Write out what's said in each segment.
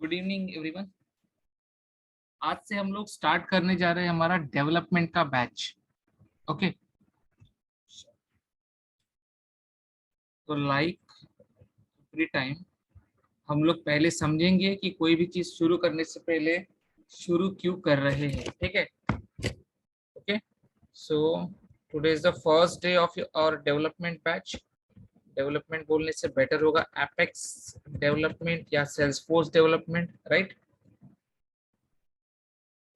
Good evening everyone. आज से हम लोग स्टार्ट करने जा रहे हैं हमारा डेवलपमेंट का बैच। ओके, तो लाइक एवरी टाइम हम लोग पहले समझेंगे कि कोई भी चीज शुरू करने से पहले शुरू क्यों कर रहे हैं। ठीक है, okay. So today is the first day of our development batch. Development बोलने से बेटर होगा एपेक्स डेवलपमेंट या सेल्सफोर्स डेवलपमेंट, राइट?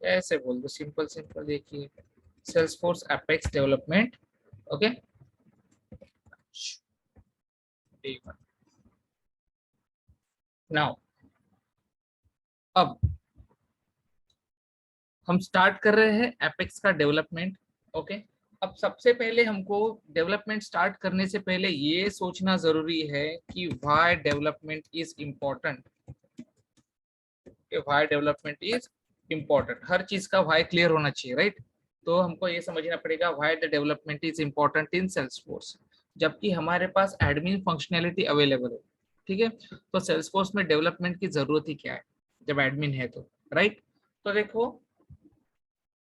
ऐसे बोल दो, सिंपल सिंपल। देखिए, Salesforce Apex development. Okay, now अब हम स्टार्ट कर रहे हैं एपेक्स का डेवलपमेंट। ओके, अब सबसे पहले हमको डेवलपमेंट स्टार्ट करने से पहले ये सोचना जरूरी है कि why development is important. Why development is important, हर चीज का व्हाई क्लियर होना चाहिए, राइट? तो हमको ये समझना पड़ेगा why the development is important in Salesforce, जबकि हमारे पास एडमिन फंक्शनैलिटी अवेलेबल है। ठीक है, तो सेल्सफोर्स में डेवलपमेंट की जरूरत ही क्या है जब एडमिन है तो, राइट? तो देखो,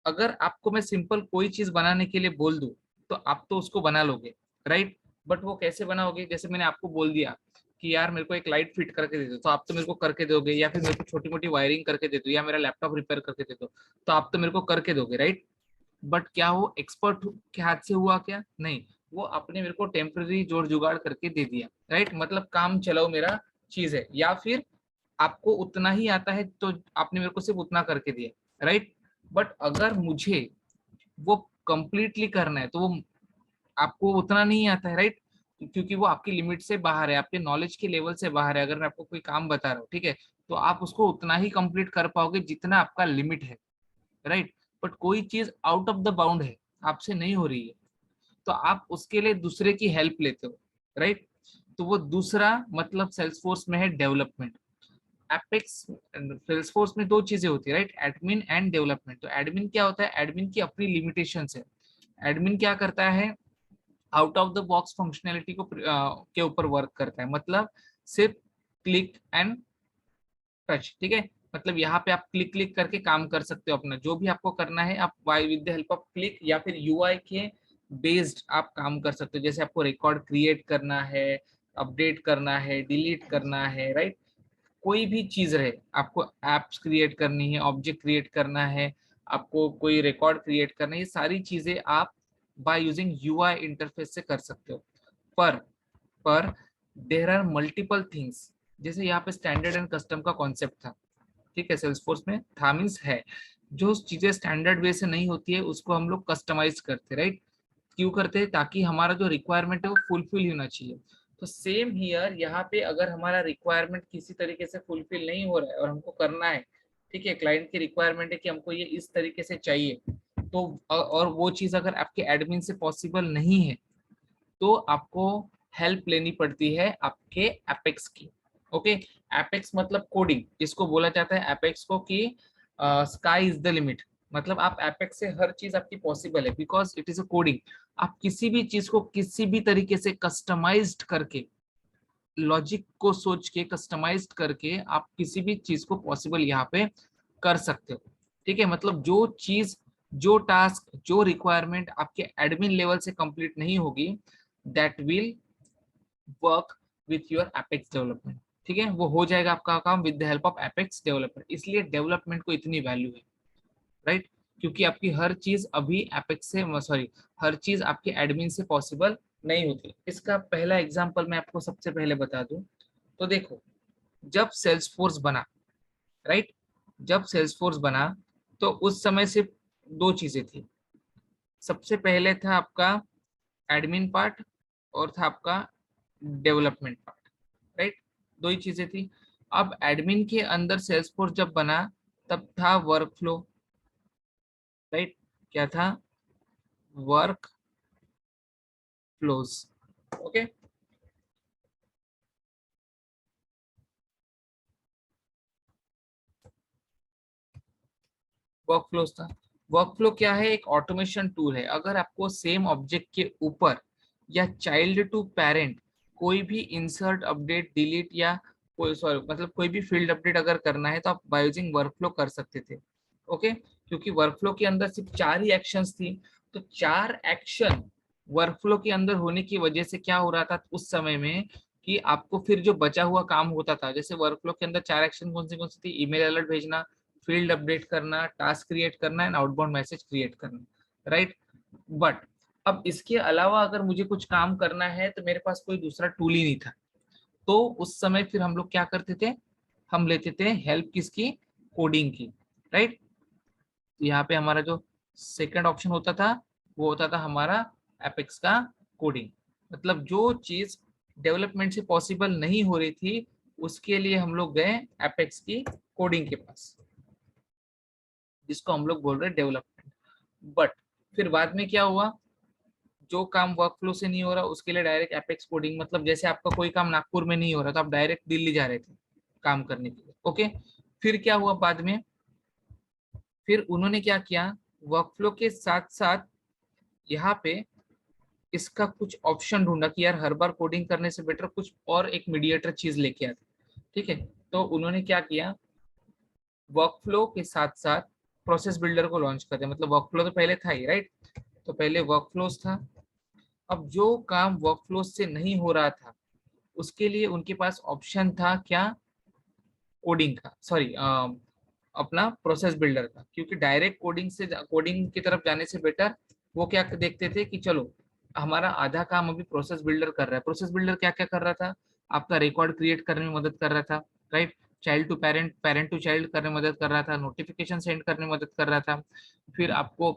अगर आपको मैं सिंपल कोई चीज बनाने के लिए बोल दूं तो आप तो उसको बना लोगे, राइट? बट वो कैसे बनाओगे? जैसे मैंने आपको बोल दिया कि यार मेरे को एक लाइट फिट करके दे दो, तो आप तो मेरे को करके दोगे, या फिर मेरे को छोटी मोटी वायरिंग करके दे दो, या मेरा लैपटॉप रिपेयर करके दे दो, तो आप तो मेरे को करके दोगे, राइट? बट क्या वो एक्सपर्ट के हाथ से हुआ? क्या नहीं, वो आपने मेरे को टेम्पररी जोड़ जुगाड़ करके दे दिया, राइट? मतलब काम चलाओ मेरा चीज है, या फिर आपको उतना ही आता है तो आपने मेरे को सिर्फ उतना करके दिया, राइट? बट अगर मुझे वो कंप्लीटली करना है तो वो आपको उतना नहीं आता है, राइट? क्योंकि वो आपकी लिमिट से बाहर है, आपके नॉलेज के लेवल से बाहर है। अगर मैं आपको कोई काम बता रहा हूँ, ठीक है, तो आप उसको उतना ही कंप्लीट कर पाओगे जितना आपका लिमिट है, राइट? बट कोई चीज आउट ऑफ द बाउंड है, आपसे नहीं हो रही है, तो आप उसके लिए दूसरे की हेल्प लेते हो, राइट? तो वो दूसरा मतलब सेल्सफोर्स में है डेवलपमेंट। एपेक्स सेल्सफोर्स में दो चीजें होती है, राइट? Admin and development. तो एडमिन क्या होता है? एडमिन की अपनी लिमिटेशंस है। एडमिन क्या करता है? Out of the box functionality को के ऊपर वर्क करता है। मतलब सिर्फ क्लिक एंड टच, ठीक है? मतलब यहाँ पे आप क्लिक क्लिक करके काम कर सकते हो, अपना जो भी आपको करना है आप वाई with the help of click या फिर यूआई के बेस्ड आप काम कर सकते हो। जैसे आपको रिकॉर्ड क्रिएट करना है, अपडेट करना है, डिलीट करना है, राइट? कोई भी चीज रहे, आपको एप्स क्रिएट करनी है, ऑब्जेक्ट क्रिएट करना है, आपको कोई रिकॉर्ड क्रिएट करना है, ये सारी चीजें आप बाय यूजिंग यूआई इंटरफेस से कर सकते हो। पर पर देयर आर मल्टीपल थिंग्स। जैसे यहाँ पे स्टैंडर्ड एंड कस्टम का कॉन्सेप्ट था, ठीक है, सेल्सफोर्स में था, मीन्स है। जो चीजें स्टैंडर्ड वे से नहीं होती है उसको हम लोग कस्टमाइज करते, राइट? क्यों करते हैं? ताकि हमारा जो रिक्वायरमेंट है वो फुलफिल होना चाहिए। तो सेम हियर, यहाँ पे अगर हमारा रिक्वायरमेंट किसी तरीके से फुलफिल नहीं हो रहा है और हमको करना है, ठीक है, क्लाइंट की रिक्वायरमेंट है कि हमको ये इस तरीके से चाहिए, तो और वो चीज अगर आपके एडमिन से पॉसिबल नहीं है तो आपको हेल्प लेनी पड़ती है आपके एपेक्स की। ओके, एपेक्स मतलब कोडिंग जिसको बोला जाता है एपेक्स को, कि स्काई इज द लिमिट। मतलब आप एपेक्स से हर चीज आपकी पॉसिबल है, because it is a coding. आप किसी भी चीज को किसी भी तरीके से कस्टमाइज्ड करके, लॉजिक को सोच के कस्टमाइज्ड करके आप किसी भी चीज को पॉसिबल यहाँ पे कर सकते हो। ठीक है, मतलब जो चीज, जो टास्क, जो रिक्वायरमेंट आपके एडमिन लेवल से कंप्लीट नहीं होगी, that will work with your apex development. ठीक है, वो हो जाएगा आपका काम with the help of apex development. इसलिए डेवलपमेंट को इतनी वैल्यू है, राइट? क्योंकि आपकी हर चीज अभी एपेक्स से, सॉरी, हर चीज आपके एडमिन से पॉसिबल नहीं होती। इसका पहला एग्जांपल मैं आपको सबसे पहले बता दूं तो देखो, जब सेल्सफोर्स बना, राइट, जब सेल्सफोर्स बना तो उस समय सिर्फ दो चीजें थी। सबसे पहले था आपका एडमिन पार्ट और था आपका डेवलपमेंट पार्ट, राइट? दो ही चीजें थी। अब एडमिन के अंदर सेल्सफोर्स जब बना तब था वर्क फ्लो, राइट? क्या था? Work flows. Okay, work flows था। वर्क फ्लो क्या है? एक ऑटोमेशन टूल है। अगर आपको सेम ऑब्जेक्ट के ऊपर या चाइल्ड टू पेरेंट कोई भी इंसर्ट, अपडेट, डिलीट या कोई सॉरी मतलब कोई भी फील्ड अपडेट अगर करना है तो आप बाय यूजिंग वर्कफ्लो कर सकते थे। ओके, क्योंकि वर्कफ्लो के अंदर सिर्फ 4 ही एक्शंस थी, तो 4 एक्शन वर्कफ्लो के अंदर होने की वजह से क्या हो रहा था उस समय में कि आपको फिर जो बचा हुआ काम होता था, जैसे वर्कफ्लो के अंदर 4 एक्शन कौन सी थी, ईमेल अलर्ट भेजना, फील्ड अपडेट करना, टास्क क्रिएट करना एंड आउटबाउंड मैसेज क्रिएट करना, राइट। बट अब इसके अलावा अगर मुझे कुछ काम करना है तो मेरे पास कोई दूसरा टूल ही नहीं था। तो उस समय फिर हम लोग क्या करते थे, हम लेते थे हेल्प किसकी, कोडिंग की, राइट। यहाँ पे हमारा जो सेकंड ऑप्शन होता था वो होता था हमारा एपेक्स का कोडिंग। मतलब जो चीज डेवलपमेंट से पॉसिबल नहीं हो रही थी उसके लिए हम लोग गए एपेक्स की कोडिंग के पास, जिसको हम लोग बोल रहे हैं डेवलपमेंट। बट फिर बाद में क्या हुआ, जो काम वर्कफ्लो से नहीं हो रहा उसके लिए डायरेक्ट एपेक्स कोडिंग, मतलब जैसे आपका कोई काम नागपुर में नहीं हो रहा तो आप डायरेक्ट दिल्ली जा रहे थे काम करने के लिए। ओके, फिर क्या हुआ बाद में, फिर उन्होंने क्या किया, वर्कफ्लो के साथ साथ यहाँ पे इसका कुछ ऑप्शन ढूंढा कि यार हर बार कोडिंग करने से बेटर कुछ और एक मीडिएटर चीज लेके आते। ठीक है, तो उन्होंने क्या किया, वर्कफ्लो के साथ साथ प्रोसेस बिल्डर को लॉन्च कर दिया। मतलब वर्कफ्लो तो पहले था ही, राइट, तो पहले वर्कफ्लोज था। अब जो काम वर्कफ्लो से नहीं हो रहा था उसके लिए उनके पास ऑप्शन था क्या, कोडिंग का, सॉरी अपना प्रोसेस बिल्डर का। क्योंकि डायरेक्ट कोडिंग की तरफ जाने से बेटर वो क्या देखते थे कि चलो हमारा आधा काम अभी प्रोसेस बिल्डर कर रहा है। प्रोसेस बिल्डर क्या क्या कर रहा था, आपका रिकॉर्ड क्रिएट करने में मदद कर रहा था, right, child to parent, parent to child करने में मदद कर रहा था, नोटिफिकेशन सेंड करने में मदद कर रहा था, फिर आपको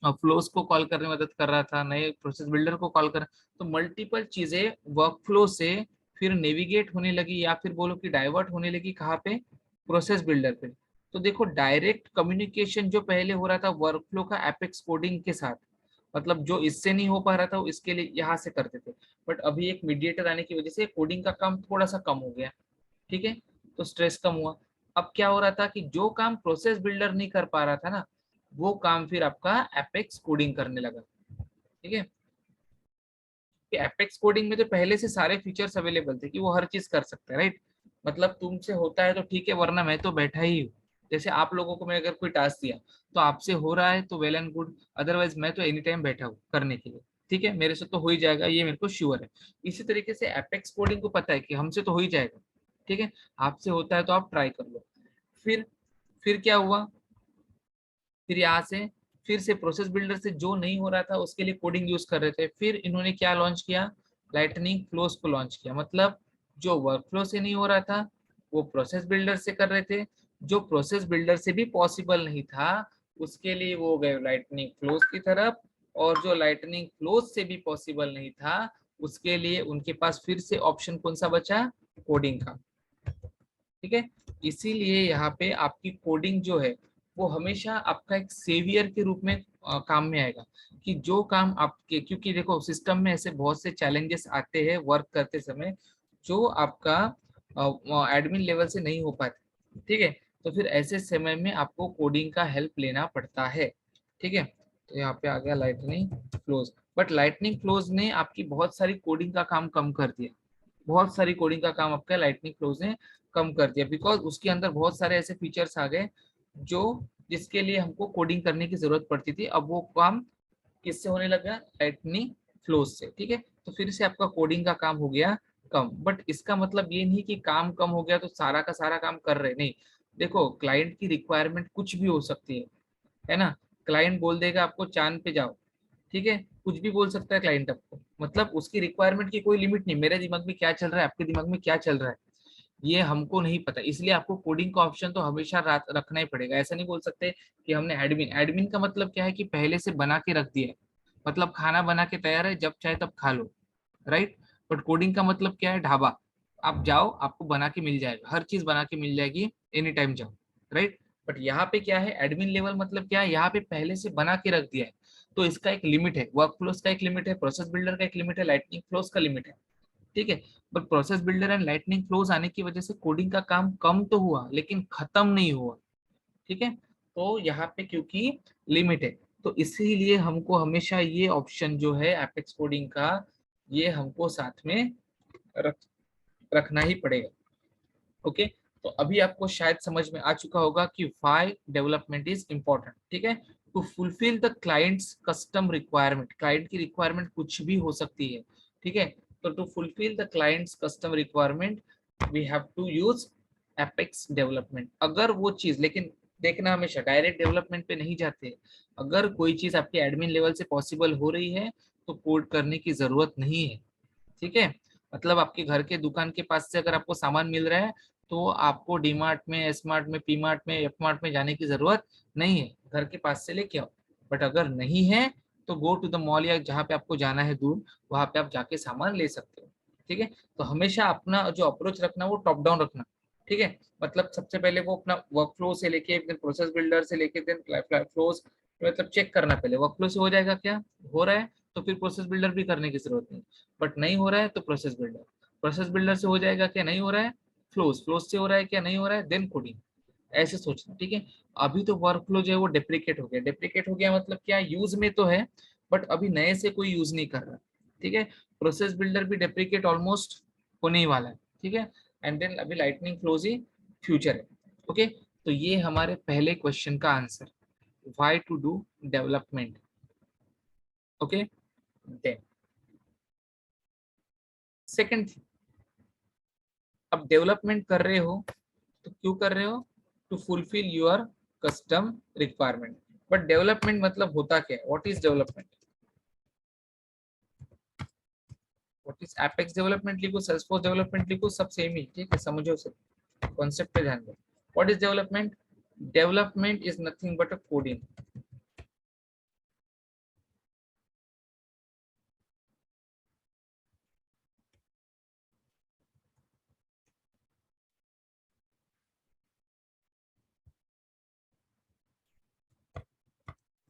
फ्लोज को कॉल करने में मदद कर रहा था, नए प्रोसेस बिल्डर को कॉल कर। तो मल्टीपल चीजें वर्कफ्लो से फिर नेविगेट होने लगी या फिर बोलो कि डाइवर्ट होने लगी कहाँ पे, प्रोसेस बिल्डर पे। तो देखो डायरेक्ट कम्युनिकेशन जो पहले हो रहा था वर्कफ्लो का एपेक्स कोडिंग के साथ, मतलब जो इससे नहीं हो पा रहा था इसके लिए यहाँ से करते थे। बट अभी एक मीडिएटर आने की वजह से कोडिंग का काम थोड़ा सा कम हो गया। ठीक है, तो स्ट्रेस कम हुआ। अब क्या हो रहा था कि जो काम प्रोसेस बिल्डर नहीं कर पा रहा था ना वो काम फिर आपका एपेक्स कोडिंग करने लगा। ठीक है, कि एपेक्स कोडिंग में तो पहले से सारे फीचर्स अवेलेबल थे कि वो हर चीज कर सकता है, राइट। मतलब तुमसे होता है तो ठीक है वरना मैं तो बैठा ही हूँ। जैसे आप लोगों को मैं अगर कोई टास्क दिया तो आपसे हो रहा है तो वेल एंड गुड, अदरवाइज मैं तो एनी टाइम बैठा हूँ करने के लिए। ठीक है, मेरे से तो हो ही जाएगा ये मेरे को श्योर है। इसी तरीके से एपेक्स कोडिंग को पता है कि हमसे तो हो ही जाएगा। ठीक है, आपसे होता है तो आप ट्राई कर लो। फिर फिर क्या हुआ, फिर यहाँ से फिर से प्रोसेस बिल्डर से जो नहीं हो रहा था उसके लिए कोडिंग यूज कर रहे थे, फिर इन्होंने क्या लॉन्च किया, लाइटनिंग फ्लोज को लॉन्च किया। मतलब जो वर्कफ्लो से नहीं हो रहा था वो प्रोसेस बिल्डर से कर रहे थे, जो प्रोसेस बिल्डर से भी पॉसिबल नहीं था उसके लिए वो गए लाइटनिंग फ्लोज की तरफ, और जो लाइटनिंग फ्लोज से भी पॉसिबल नहीं था उसके लिए उनके पास फिर से ऑप्शन कौन सा बचा, कोडिंग का। ठीक है, इसीलिए यहाँ पे आपकी कोडिंग जो है वो हमेशा आपका एक सेवियर के रूप में काम में आएगा। कि जो काम आपके, क्योंकि देखो सिस्टम में ऐसे बहुत से चैलेंजेस आते हैं वर्क करते समय जो आपका एडमिन लेवल से नहीं हो पाते। ठीक है, तो फिर ऐसे समय में आपको कोडिंग का हेल्प लेना पड़ता है। ठीक है, तो यहाँ पे आ गया lightning flows. But lightning flows ने आपकी बहुत सारी कोडिंग का काम कम कर दिया, बहुत सारी कोडिंग का काम आपका लाइटनिंग फ्लोज ने कम कर दिया, बिकॉज उसके अंदर बहुत सारे ऐसे फीचर्स आ गए जो जिसके लिए हमको कोडिंग करने की जरूरत पड़ती थी, अब वो काम किससे होने लगा, लाइटनिंग फ्लोज से। ठीक है, तो फिर से आपका कोडिंग का काम हो गया कम। बट इसका मतलब ये नहीं कि काम कम हो गया तो सारा का सारा काम कर रहे नहीं। देखो क्लाइंट की रिक्वायरमेंट कुछ भी हो सकती है ना। क्लाइंट बोल देगा आपको चांद पे जाओ, ठीक है, कुछ भी बोल सकता है क्लाइंट आपको, मतलब उसकी रिक्वायरमेंट की कोई लिमिट नहीं। मेरे दिमाग में क्या चल रहा है आपके दिमाग में क्या चल रहा है ये हमको नहीं पता, इसलिए आपको कोडिंग का ऑप्शन तो हमेशा रखना ही पड़ेगा। ऐसा नहीं बोल सकते कि हमने एडमिन, एडमिन का मतलब क्या है कि पहले से बना के रख दिया है, मतलब खाना बना के तैयार है जब चाहे तब खा लो, राइट। बट कोडिंग का मतलब क्या है, ढाबा, आप जाओ आपको बना के मिल जाएगा, हर चीज बना के मिल जाएगी, एनी टाइम जाओ, राइट। बट यहाँ पे क्या है, एडमिन लेवल मतलब क्या है, यहाँ पे पहले से बना के रख दिया है। तो इसका एक लिमिट है, वर्क फ्लोज का एक लिमिट है, प्रोसेस बिल्डर का एक लिमिट है, लाइटनिंग फ्लोज का लिमिट है। ठीक है, but process builder and lightning flows आने की वजह से कोडिंग का काम कम तो हुआ लेकिन खत्म नहीं हुआ। ठीक है, तो यहाँ पे क्योंकि लिमिट है तो इसीलिए हमको हमेशा ये ऑप्शन जो है एपेक्स कोडिंग का ये हमको साथ में रख रखना ही पड़ेगा। ओके, तो अभी आपको शायद समझ में आ चुका होगा कि व्हाई डेवलपमेंट इज इम्पोर्टेंट। ठीक है, to fulfill the client's custom requirement, client की रिक्वायरमेंट कुछ भी हो सकती है। ठीक है, तो to fulfill the client's custom requirement we have to use Apex development. अगर वो चीज, लेकिन देखना हमेशा डायरेक्ट डेवलपमेंट पे नहीं जाते। अगर कोई चीज आपके एडमिन लेवल से पॉसिबल हो रही है तो कोड करने की जरूरत नहीं है। ठीक है, मतलब आपके घर के दुकान के पास से अगर आपको सामान मिल रहा है तो आपको डी मार्ट में, एस मार्ट में, पी मार्ट में, एफ मार्ट में जाने की जरूरत नहीं है, घर के पास से लेके आओ। बट अगर नहीं है तो गो टू द मॉल, या जहाँ पे आपको जाना है दूर, वहां पे आप जाके सामान ले सकते हो। ठीक है, तो हमेशा अपना जो अप्रोच रखना वो टॉप डाउन रखना। ठीक है, मतलब सबसे पहले वो अपना वर्क फ्लो से लेके, देन प्रोसेस बिल्डर से लेके, देन फ्लोज, मतलब चेक करना पहले वर्क फ्लो से हो जाएगा क्या, हो रहा है तो फिर प्रोसेस बिल्डर भी करने की जरूरत नहीं। बट नहीं हो रहा है तो प्रोसेस बिल्डर, प्रोसेस बिल्डर से हो जाएगा क्या, नहीं हो रहा है फ्लोज, फ्लोज से हो रहा है क्या, नहीं हो रहा है देन कोडिंग। ऐसे सोचना। ठीक है, अभी तो वर्क फ्लो जो है वो डेप्रिकेट हो गया। डेप्रिकेट हो गया मतलब क्या, यूज में तो है बट अभी नए से कोई यूज नहीं कर रहा। ठीक है, प्रोसेस बिल्डर भी डेप्रिकेट ऑलमोस्ट होने ही वाला है। ठीक है, एंड देन अभी लाइटनिंग फ्लोज ही फ्यूचर है। ओके, तो ये हमारे पहले क्वेश्चन का answer, why to do development. Okay, then second, अब डेवलपमेंट कर रहे हो तो क्यों कर रहे हो, to fulfill your custom requirement. But development मतलब होता क्या है, what is development, what is Apex development लिखो, सेल्सफोर्स डेवलपमेंट लिखो, सब सेम ही। ठीक है, समझो सब कॉन्सेप्ट पे ध्यान दो। What is development, development is nothing but a coding.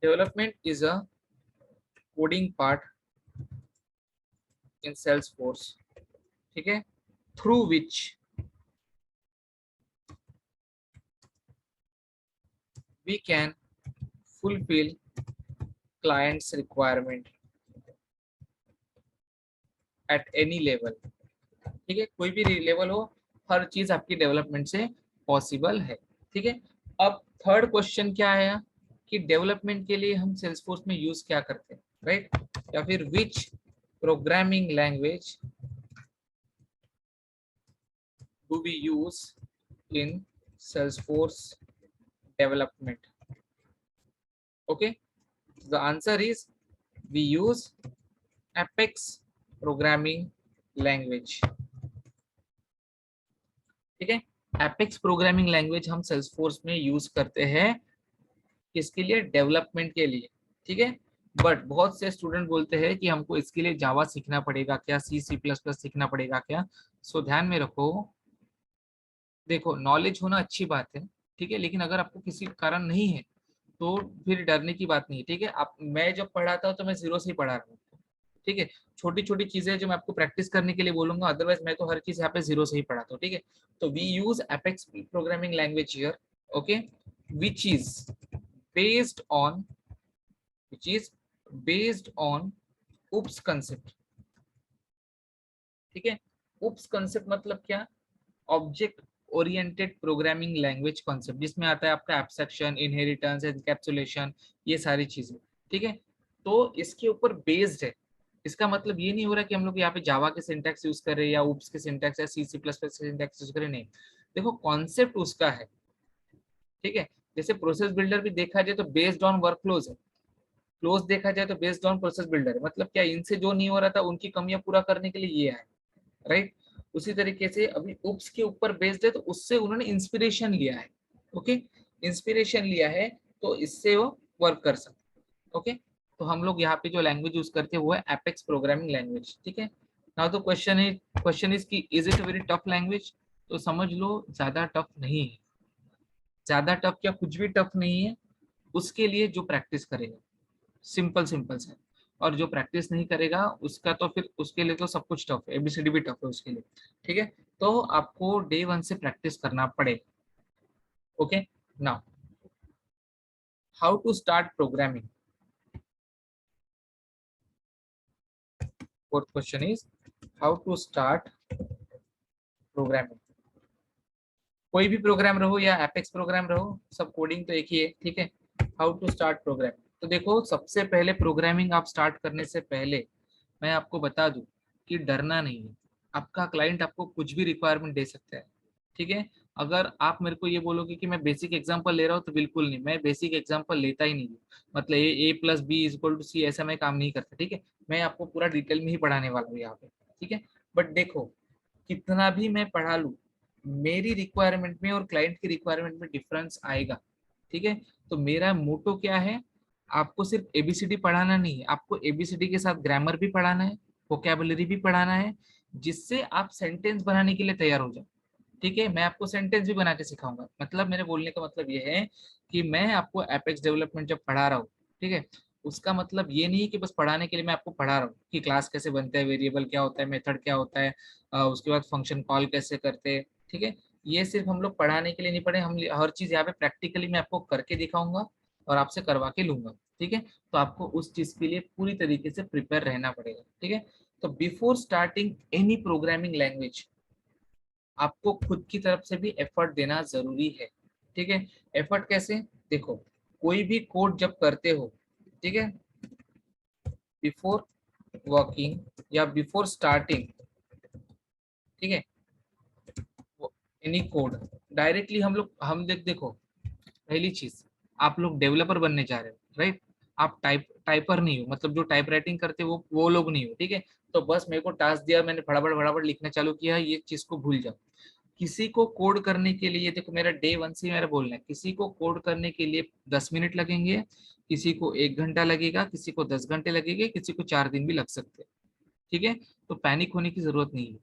Development is a coding part in Salesforce. ठीक है, through which we can fulfill client's requirement at any level। ठीक है, कोई भी लेवल हो, हर चीज आपकी डेवलपमेंट से पॉसिबल है। ठीक है, अब थर्ड क्वेश्चन क्या आया कि डेवलपमेंट के लिए हम सेल्सफोर्स में यूज क्या करते हैं, राइट, या फिर which programming language do we use in Salesforce development. Okay, the answer is we use Apex programming language. ठीक है, एपेक्स प्रोग्रामिंग लैंग्वेज हम सेल्सफोर्स में यूज करते हैं, किसके लिए, डेवलपमेंट के लिए। ठीक है, बट बहुत से स्टूडेंट बोलते हैं कि हमको इसके लिए जावा सीखना पड़ेगा क्या, सी सी प्लस प्लस सीखना पड़ेगा क्या। सो ध्यान में रखो, देखो नॉलेज होना अच्छी बात है। ठीक है, लेकिन अगर आपको किसी कारण नहीं है तो फिर डरने की बात नहीं है। ठीक है, आप, मैं जब पढ़ाता हूँ तो मैं जीरो से ही पढ़ा रहा हूँ। ठीक है, छोटी छोटी चीजें जो मैं आपको प्रैक्टिस करने के लिए बोलूंगा, अदरवाइज मैं तो हर चीज यहाँ पे जीरो से ही पढ़ाता हूँ। ठीक है, तो we use Apex programming language here. Okay, which is based on, which is based on UPS concept। ठीक है, UPS concept मतलब क्या, object oriented programming language concept, जिसमें आता है आपका एब्स्ट्रैक्शन, इनहेरिटेंस, एनकैप्सुलेशन, ये सारी चीजें। ठीक है, तो इसके ऊपर बेस्ड है। इसका मतलब ये नहीं हो रहा कि हम लोग यहाँ पे जावा के सिंटैक्स यूज कर रहे हैं या UPS के सिंटैक्स या C C plus plus syntax use करें, नहीं। देखो कॉन्सेप्ट उसका है। ठीक है, जैसे प्रोसेस बिल्डर भी देखा जाए तो बेस्ड ऑन वर्क फ्लोज है, क्लोज देखा जाए तो बेस्ड ऑन प्रोसेस बिल्डर, मतलब क्या, इनसे जो नहीं हो रहा था उनकी कमियां पूरा करने के लिए ये है, राइट। उसी तरीके से अभी उप्स के ऊपर बेस्ड है तो उससे उन्होंने इंस्पिरेशन लिया है। ओके, इंस्पिरेशन लिया है तो इससे वो वर्क कर सकते। ओके, तो हम लोग यहाँ पे जो लैंग्वेज यूज करते हैं वो है एपेक्स प्रोग्रामिंग लैंग्वेज। ठीक है, नाउ तो क्वेश्चन इज कि is it very tough language, तो समझ लो ज्यादा टफ नहीं है। ज्यादा टफ क्या, कुछ भी टफ नहीं है उसके लिए जो प्रैक्टिस करेगा, सिंपल सिंपल से। और जो प्रैक्टिस नहीं करेगा उसका तो फिर उसके लिए तो सब कुछ टफ है, एबीसीडी भी टफ है उसके लिए। ठीक है, तो आपको डे वन से प्रैक्टिस करना पड़ेगा। Okay, now how to start programming. Fourth question is how to start programming. कोई भी प्रोग्राम रहो या एपेक्स प्रोग्राम रहो, सब कोडिंग तो एक ही है, ठीक है। हाउ टू स्टार्ट प्रोग्राम, तो देखो सबसे पहले प्रोग्रामिंग आप स्टार्ट करने से पहले मैं आपको बता दूं कि डरना नहीं है। आपका क्लाइंट आपको कुछ भी रिक्वायरमेंट दे सकता है, ठीक है। अगर आप मेरे को ये बोलोगे कि मैं बेसिक एग्जांपल ले रहा हूँ, तो बिल्कुल नहीं, मैं बेसिक एग्जांपल लेता ही नहीं हूँ। मतलब A plus B is equal to C, ऐसा मैं काम नहीं करता, ठीक है। मैं आपको पूरा डिटेल में ही पढ़ाने वाला हूँ यहाँ पे, ठीक है। बट देखो, कितना भी मैं पढ़ा लूँ, मेरी रिक्वायरमेंट में और क्लाइंट की रिक्वायरमेंट में डिफरेंस आएगा, ठीक है। तो मेरा मोटो क्या है, आपको सिर्फ एबीसीडी पढ़ाना नहीं है, आपको एबीसीडी के साथ ग्रामर भी पढ़ाना है, वोकेबुलरी भी पढ़ाना है, जिससे आप सेंटेंस बनाने के लिए तैयार हो जाए, ठीक है। मैं आपको सेंटेंस भी बना के सिखाऊंगा। मतलब मेरे बोलने का मतलब ये है कि मैं आपको एपेक्स डेवलपमेंट जब पढ़ा रहा हूँ, ठीक है, उसका मतलब ये नहीं है कि बस पढ़ाने के लिए मैं आपको पढ़ा रहा हूँ कि क्लास कैसे बनते हैं, वेरिएबल क्या होता है, मेथड क्या होता है, उसके बाद फंक्शन कॉल कैसे करते हैं, ठीक है। ये सिर्फ हम लोग पढ़ाने के लिए नहीं पढ़े, हम हर चीज यहाँ पे प्रैक्टिकली मैं आपको करके दिखाऊंगा और आपसे करवा के लूंगा, ठीक है। तो आपको उस चीज के लिए पूरी तरीके से प्रिपेयर रहना पड़ेगा, ठीक है। तो before starting any programming language, आपको खुद की तरफ से भी एफर्ट देना जरूरी है, ठीक है। एफर्ट कैसे, देखो, कोई भी कोड जब करते हो, ठीक है, बिफोर वर्किंग या बिफोर स्टार्टिंग, ठीक है, एनी कोड, डायरेक्टली हम देखो, पहली चीज, आप लोग डेवलपर बनने जा रहे हो, राइट। आप टाइपर नहीं हो, मतलब जो टाइप राइटिंग करते हो वो लोग नहीं हो, ठीक है। तो बस मेरे को टास्क दिया, मैंने फटाफट फटाफट लिखना चालू किया, ये चीज को भूल जाओ। किसी को कोड करने के लिए, देखो मेरा डे वन से मेरा बोलना है, किसी को कोड करने के लिए 10 मिनट लगेंगे, किसी को 1 घंटा लगेगा, किसी को 10 घंटे लगेंगे, किसी को 4 दिन भी लग सकते हैं, ठीक है। तो पैनिक होने की जरूरत नहीं है,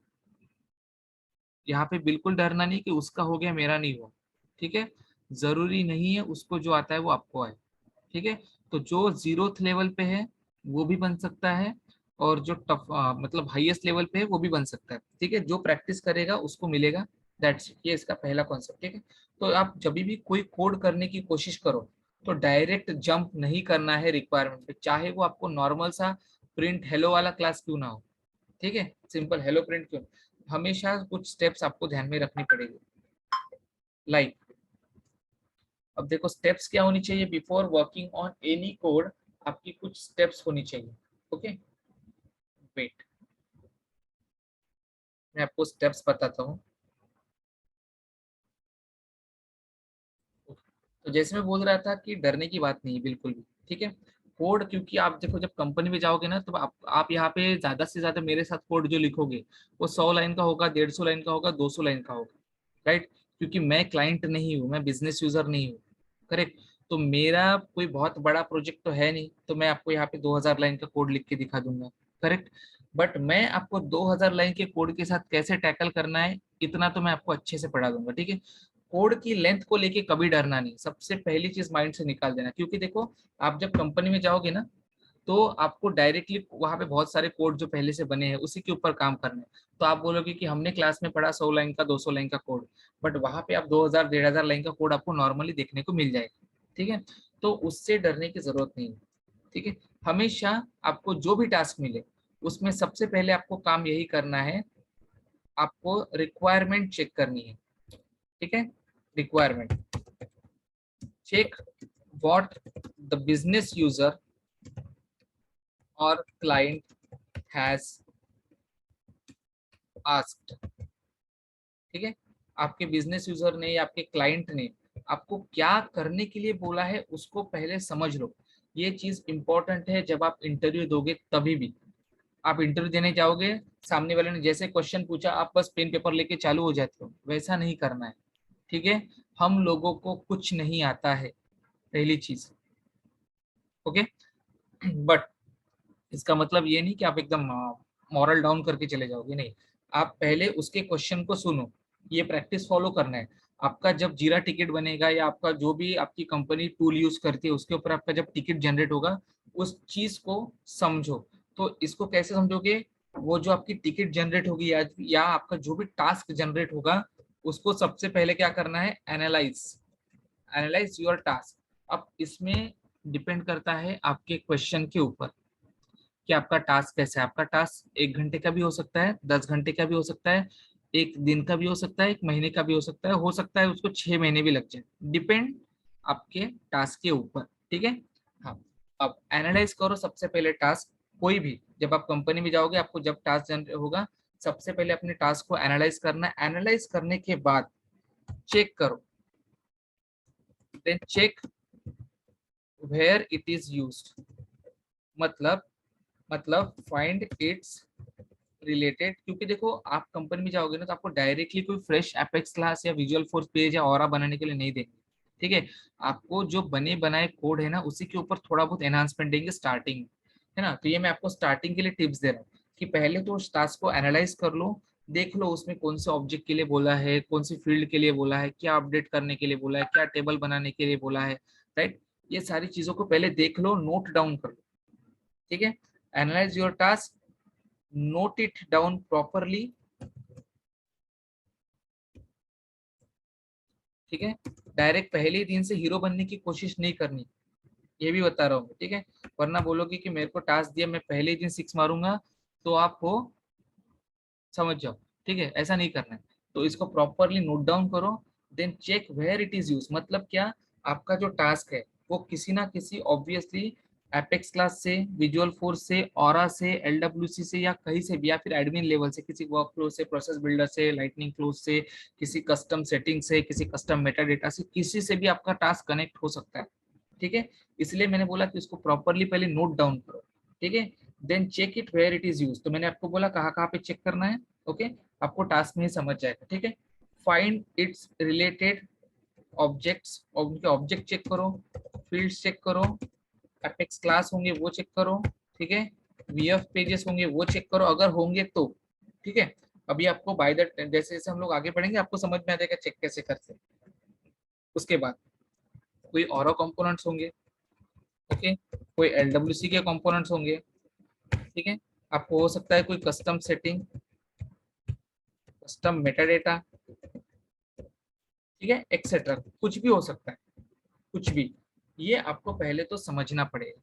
यहाँ पे बिल्कुल डरना नहीं कि उसका हो गया मेरा नहीं हुआ, ठीक है। जरूरी नहीं है उसको जो आता है वो आपको आए, ठीक है। तो जो जीरोथ लेवल पे है वो भी बन सकता है, और जो टफ मतलब हाईएस्ट लेवल पे है वो भी बन सकता है, ठीक है। जो प्रैक्टिस करेगा उसको मिलेगा, दैट्स ये इसका पहला कॉन्सेप्ट, ठीक है। तो आप जब भी कोई कोड करने की कोशिश करो, तो डायरेक्ट जंप नहीं करना है रिक्वायरमेंट पे, चाहे वो आपको नॉर्मल सा प्रिंट हेलो वाला क्लास क्यों ना हो, ठीक है, सिंपल हेलो प्रिंट क्यों, हमेशा कुछ स्टेप्स आपको ध्यान में रखनी पड़ेगी। लाइक, अब देखो स्टेप्स क्या होनी चाहिए before working on any code, आपकी कुछ स्टेप्स होनी चाहिए, ओके। वेट, मैं आपको स्टेप्स बताता हूँ। तो जैसे मैं बोल रहा था कि डरने की बात नहीं है बिल्कुल भी, ठीक है। कोड, क्योंकि आप देखो जब कंपनी में जाओगे ना, तो आप यहाँ पे ज्यादा से ज्यादा मेरे साथ कोड जो लिखोगे वो 100 लाइन का होगा, 150 लाइन का होगा, 200 लाइन का होगा, राइट। क्योंकि मैं क्लाइंट नहीं हूँ, मैं बिजनेस यूजर नहीं हूँ, करेक्ट। तो मेरा कोई बहुत बड़ा प्रोजेक्ट तो है नहीं, तो मैं आपको यहाँ पे 2000 लाइन का कोड लिख के दिखा दूंगा, करेक्ट। बट मैं आपको 2000 लाइन के कोड के साथ कैसे टैकल करना है, इतना तो मैं आपको अच्छे से पढ़ा दूंगा, ठीक है। कोड की लेंथ को लेके कभी डरना नहीं, सबसे पहली चीज माइंड से निकाल देना, क्योंकि देखो आप जब कंपनी में जाओगे ना, तो आपको डायरेक्टली वहां पे बहुत सारे कोड जो पहले से बने हैं उसी के ऊपर काम करना है। तो आप बोलोगे कि हमने क्लास में पढ़ा 100 लाइन का, 200 लाइन का कोड, बट वहां पे आप 2000 1500 लाइन का कोड आपको नॉर्मली देखने को मिल जाएगा, ठीक है। तो उससे डरने की जरूरत नहीं है, ठीक है। हमेशा आपको जो भी टास्क मिले, उसमें सबसे पहले आपको काम यही करना है, आपको रिक्वायरमेंट चेक करनी है, ठीक है। Requirement check what the business user or client has asked, ठीक है। आपके बिजनेस यूजर ने या आपके क्लाइंट ने आपको क्या करने के लिए बोला है उसको पहले समझ लो। ये चीज इंपॉर्टेंट है, जब आप इंटरव्यू दोगे तभी भी। आप इंटरव्यू देने जाओगे, सामने वाले ने जैसे क्वेश्चन पूछा, आप बस पेन पेपर लेके चालू हो जाते हो, वैसा नहीं करना है, ठीक है। हम लोगों को कुछ नहीं आता है, पहली चीज, ओके। बट इसका मतलब ये नहीं कि आप एकदम मॉरल डाउन करके चले जाओगे, नहीं। आप पहले उसके क्वेश्चन को सुनो, ये प्रैक्टिस फॉलो करना है। आपका जब जीरा टिकट बनेगा या आपका जो भी आपकी कंपनी टूल यूज करती है उसके ऊपर आपका जब टिकट जनरेट होगा, उस चीज को समझो। तो इसको कैसे समझोगे, वो जो आपकी टिकट जनरेट होगी या आपका जो भी टास्क जनरेट होगा, उसको सबसे पहले क्या करना है, एनालाइज, एनालाइज योर टास्क। अब इसमें डिपेंड करता है आपके क्वेश्चन के ऊपर कि आपका टास्क कैसा है। आपका टास्क 1 घंटे का भी हो सकता है, 10 घंटे का भी हो सकता है, एक दिन का भी हो सकता है, एक महीने का भी हो सकता है उसको 6 महीने भी लग जाए, डिपेंड आपके टास्क के ऊपर। ठीक है। हाँ, अब एनालाइज करो सबसे पहले टास्क। कोई भी जब आप कंपनी में जाओगे, आपको जब टास्क जनरेट होगा, सबसे पहले अपने टास्क को एनालाइज करना है। एनालाइज करने के बाद चेक करो, then check where it is used. मतलब फाइंड इट्स रिलेटेड। क्योंकि देखो आप कंपनी में जाओगे ना, तो आपको डायरेक्टली कोई फ्रेश एपेक्स क्लास या विजुअल फोर्स पेज या ऑरा बनाने के लिए नहीं देंगे। ठीक है, आपको जो बने बनाए कोड है ना, उसी के ऊपर थोड़ा बहुत एनहांसमेंट देंगे स्टार्टिंग में, है ना। तो ये मैं आपको स्टार्टिंग के लिए टिप्स दे रहा हूँ कि पहले तो उस टास्क को एनालाइज कर लो, देख लो उसमें कौन से ऑब्जेक्ट के लिए बोला है, कौन सी फील्ड के लिए बोला है, क्या अपडेट करने के लिए बोला है, क्या टेबल बनाने के लिए बोला है, राइट। ये सारी चीजों को पहले देख लो, नोट डाउन कर लो। ठीक है, analyse your task, note it down properly। ठीक है, डायरेक्ट पहले ही दिन से हीरो बनने की कोशिश नहीं करनी, ये भी बता रहा हूँ। ठीक है, वरना बोलोगे कि मेरे को टास्क दिया, मैं पहले ही दिन 6 मारूंगा, तो आप हो, समझ जाओ। ठीक है, ऐसा नहीं करना है। तो इसको प्रॉपरली नोट डाउन करो, then check where it is use. मतलब क्या, आपका जो टास्क है वो किसी ना किसी ऑब्वियसली एपेक्स क्लास से, विजुअल फोर्स से, ऑरा से, एलडब्ल्यूसी से, या कहीं से भी, या फिर एडमिन लेवल से, किसी वर्क फ्लो से, प्रोसेस बिल्डर से, लाइटनिंग क्लोज से, किसी कस्टम सेटिंग से, किसी कस्टम मेटा डेटा से, किसी से भी आपका टास्क कनेक्ट हो सकता है। ठीक है, इसलिए मैंने बोला कि इसको प्रॉपरली पहले नोट डाउन करो। ठीक है, then check it where it is use. तो मैंने आपको बोला कहाँ कहाँ पे चेक करना है। ओके, आपको टास्क में ही समझ जाएगा। ठीक है, फाइंड इट्स रिलेटेड ऑब्जेक्ट्स, और उनके ऑब्जेक्ट चेक करो, फील्ड्स चेक करो, एपेक्स क्लास होंगे वो चेक करो। ठीक है, वीएफ पेजेस होंगे वो चेक करो अगर होंगे तो। ठीक है, अभी आपको बाय द जैसे जैसे हम लोग आगे बढ़ेंगे आपको समझ में आ जाएगा चेक कैसे करते हैं। उसके बाद कोई और कंपोनेंट्स होंगे। ओके, कोई एलडब्ल्यूसी के कंपोनेंट्स होंगे। ठीक है, आपको हो सकता है कोई custom setting, custom Meta data, ठीक है, एक्सेट्रा, कुछ भी हो सकता है, कुछ भी। ये आपको पहले तो समझना पड़ेगा।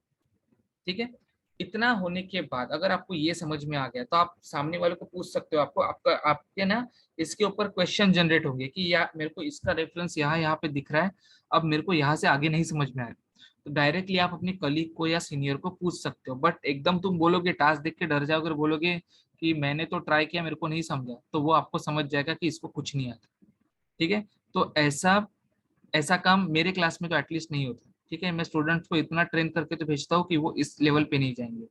ठीक है, इतना होने के बाद अगर आपको ये समझ में आ गया, तो आप सामने वाले को पूछ सकते हो। आपको आपका आपके ना इसके ऊपर क्वेश्चन जनरेट होंगे कि या मेरे को इसका रेफरेंस यहाँ पे दिख रहा है, अब मेरे को यहाँ से आगे नहीं समझ में आया, तो डायरेक्टली आप अपने कलीग को या सीनियर को पूछ सकते हो। बट एकदम तुम बोलोगे, टास्क देख के डर जाओगे और बोलोगे कि मैंने तो ट्राई किया, मेरे को नहीं समझा, तो वो आपको समझ जाएगा कि इसको कुछ नहीं आता। ठीक है, तो ऐसा ऐसा काम मेरे क्लास में तो एटलीस्ट नहीं होता। ठीक है, मैं स्टूडेंट्स को इतना ट्रेन करके तो भेजता हूँ कि वो इस लेवल पे नहीं जाएंगे।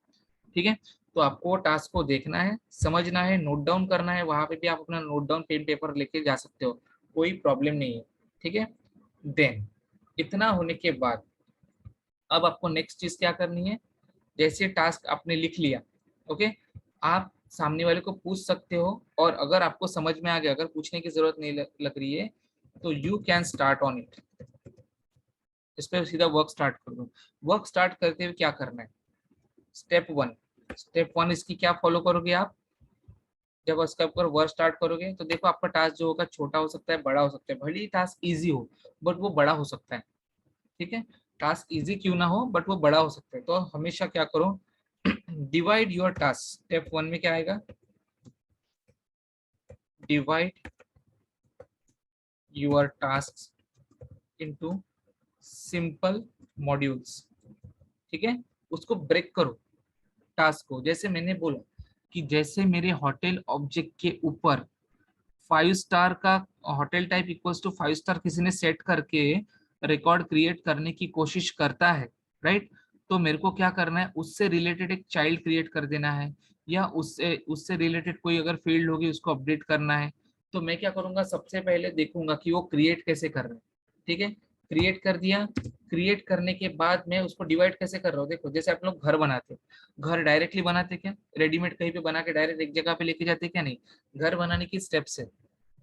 ठीक है, तो आपको टास्क को देखना है, समझना है, नोट डाउन करना है। वहां पे भी आप अपना नोट डाउन पेन पेपर लेके जा सकते हो, कोई प्रॉब्लम नहीं है। ठीक है, देन इतना होने के बाद अब आपको नेक्स्ट चीज क्या करनी है। जैसे टास्क आपने लिख लिया, ओके, आप सामने वाले को पूछ सकते हो, और अगर आपको समझ में आ गया, अगर पूछने की जरूरत नहीं लग रही है, तो you can start on it. इस पर सीधा वर्क स्टार्ट कर दो। वर्क स्टार्ट करते हुए क्या करना है, स्टेप 1। स्टेप 1 इसकी क्या फॉलो करोगे आप, जब उसके ऊपर वर्क स्टार्ट करोगे तो देखो आपका टास्क जो होगा छोटा हो सकता है, बड़ा हो सकता है। भले ही टास्क इजी हो, बट वो बड़ा हो सकता है। ठीक है, टास्क इजी क्यों ना हो, बट वो बड़ा हो सकता है। तो हमेशा क्या करो, डिवाइड योर टास्क। स्टेप 1 में क्या आएगा, divide your task into simple modules. ठीक है, उसको ब्रेक करो टास्क को। जैसे मैंने बोला कि जैसे मेरे होटल ऑब्जेक्ट के ऊपर 5 स्टार का hotel type equals to 5 star किसी ने सेट करके रिकॉर्ड क्रिएट करने की कोशिश करता है, राइट। तो मेरे को क्या करना है, उससे रिलेटेड एक चाइल्ड क्रिएट कर देना है, या उससे उससे रिलेटेड कोई अगर फील्ड होगी उसको अपडेट करना है। तो मैं क्या करूंगा, सबसे पहले देखूंगा कि वो क्रिएट कैसे कर रहे हैं। ठीक है, क्रिएट कर दिया, क्रिएट करने के बाद मैं उसको डिवाइड कैसे कर रहा हूँ। देखो जैसे आप लोग घर बनाते हो, घर डायरेक्टली बनाते क्या, रेडीमेड कहीं पे बना के डायरेक्ट एक जगह पे लेके जाते क्या, नहीं। घर बनाने की स्टेप्स है।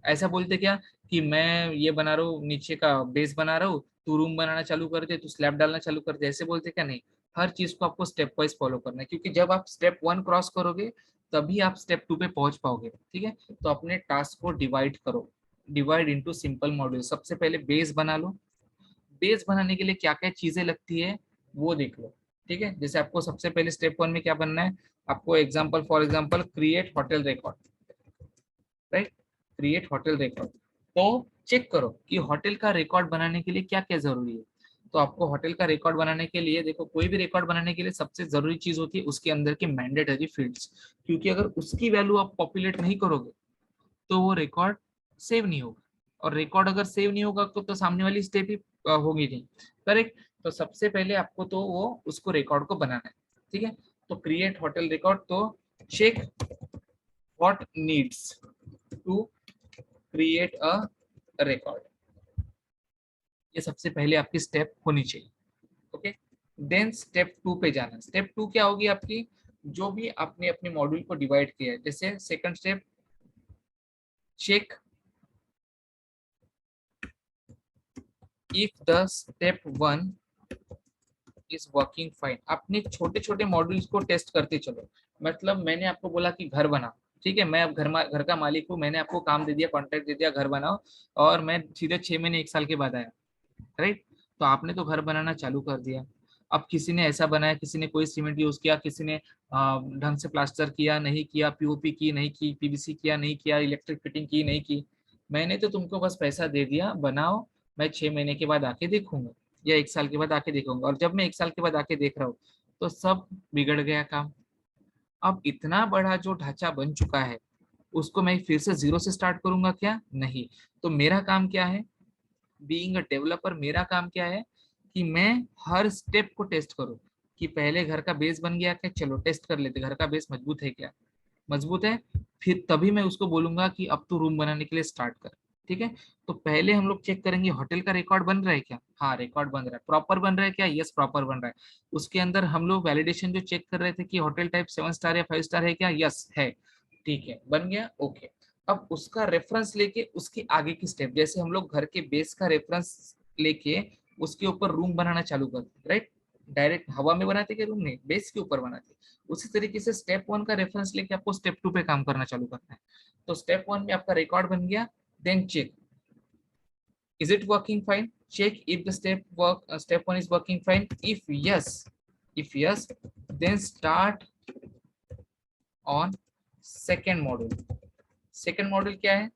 ऐसा बोलते क्या कि मैं ये बना रहा हूँ, नीचे का बेस बना रहा हूँ, तू रूम बनाना चालू कर दे, तू स्लैब डालना चालू कर दे, ऐसे बोलते क्या, नहीं। हर चीज को आपको स्टेप वाइज फॉलो करना है, क्योंकि जब आप स्टेप 1 क्रॉस करोगे तभी आप स्टेप 2 पे पहुंच पाओगे। ठीक है, तो अपने टास्क को डिवाइड करो, डिवाइड इनटू सिंपल मॉड्यूल। सबसे पहले बेस बना लो। बेस बनाने के लिए क्या क्या चीजें लगती है वो देख लो। ठीक है, जैसे आपको सबसे पहले स्टेप 1 में क्या बनना है, आपको example for example create hotel record, right. Create hotel record. तो चेक करो कि होटल का रिकॉर्ड बनाने के लिए क्या क्या जरूरी है। तो आपको होटल का रिकॉर्ड बनाने के लिए, देखो कोई भी रिकॉर्ड बनाने के लिए सबसे जरूरी चीज होती है उसके अंदर के मैंडेटरी फील्ड्स, क्योंकि अगर उसकी वैल्यू आप पॉपुलेट नहीं करोगे तो वो रिकॉर्ड सेव नहीं होगा, और रिकॉर्ड अगर सेव नहीं होगा तो सामने वाली स्टेप ही होगी नहीं, करेक्ट। तो सबसे पहले आपको तो वो उसको रिकॉर्ड को बनाना है, ठीक है। तो क्रिएट होटल रिकॉर्ड, तो check what needs to create a record, ये सबसे पहले आपकी स्टेप होनी चाहिए, ओके। देन स्टेप 2 पे जाना। स्टेप 2 क्या होगी आपकी, जो भी आपने अपने मॉड्यूल को डिवाइड किया है, जैसे second step, check if the step 1 is working fine. अपने छोटे छोटे मॉड्यूल्स को टेस्ट करते चलो। मतलब मैंने आपको बोला कि घर बनाओ, ठीक है, मैं अब घर का मालिक हूँ, मैंने आपको काम दे दिया, कॉन्ट्रैक्ट दे दिया, घर बनाओ, और मैं सीधे 6 महीने 1 साल के बाद आया, राइट। तो आपने तो घर बनाना चालू कर दिया। अब किसी ने ऐसा बनाया, किसी ने कोई सीमेंट यूज किया, किसी ने ढंग से प्लास्टर किया नहीं किया, पीओपी की नहीं की, पीवीसी किया नहीं किया, इलेक्ट्रिक फिटिंग की नहीं की। मैंने तो तुमको बस पैसा दे दिया, बनाओ, मैं 6 महीने के बाद आके देखूंगा या 1 साल के बाद आके देखूंगा, और जब मैं 1 साल के बाद आके देख रहा हूँ तो सब बिगड़ गया काम। अब इतना बड़ा जो ढांचा बन चुका है उसको मैं फिर से जीरो से स्टार्ट करूंगा क्या? नहीं। तो मेरा काम क्या है, बीइंग अ डेवलपर, मेरा काम क्या है कि मैं हर स्टेप को टेस्ट करूं, कि पहले घर का बेस बन गया क्या, चलो टेस्ट कर लेते, घर का बेस मजबूत है क्या, मजबूत है, फिर तभी मैं उसको बोलूंगा कि अब तो रूम बनाने के लिए स्टार्ट कर, ठीक है। तो पहले हम लोग चेक करेंगे होटल का रिकॉर्ड बन रहा है क्या, हाँ रिकॉर्ड बन रहा है, प्रॉपर बन रहा है क्या, यस प्रॉपर बन रहा है। उसके अंदर हम लोग वैलिडेशन जो चेक कर रहे थे कि होटल टाइप 7 स्टार या 5 स्टार है क्या, यस है, ठीक है बन गया, ओके। अब उसका रेफरेंस लेके उसके आगे की स्टेप, जैसे हम लोग घर के बेस का रेफरेंस लेके उसके ऊपर रूम बनाना चालू करते, राइट। डायरेक्ट हवा में बनाते क्या रूम, नहीं बेस के ऊपर बनाते। उसी तरीके से स्टेप 1 का रेफरेंस लेके आपको स्टेप 2 पे काम करना चालू करना है। तो स्टेप 1 में आपका रिकॉर्ड बन गया, then check is it working fine, check if the step 1 is working fine, if yes then start on second module। Second module क्या है,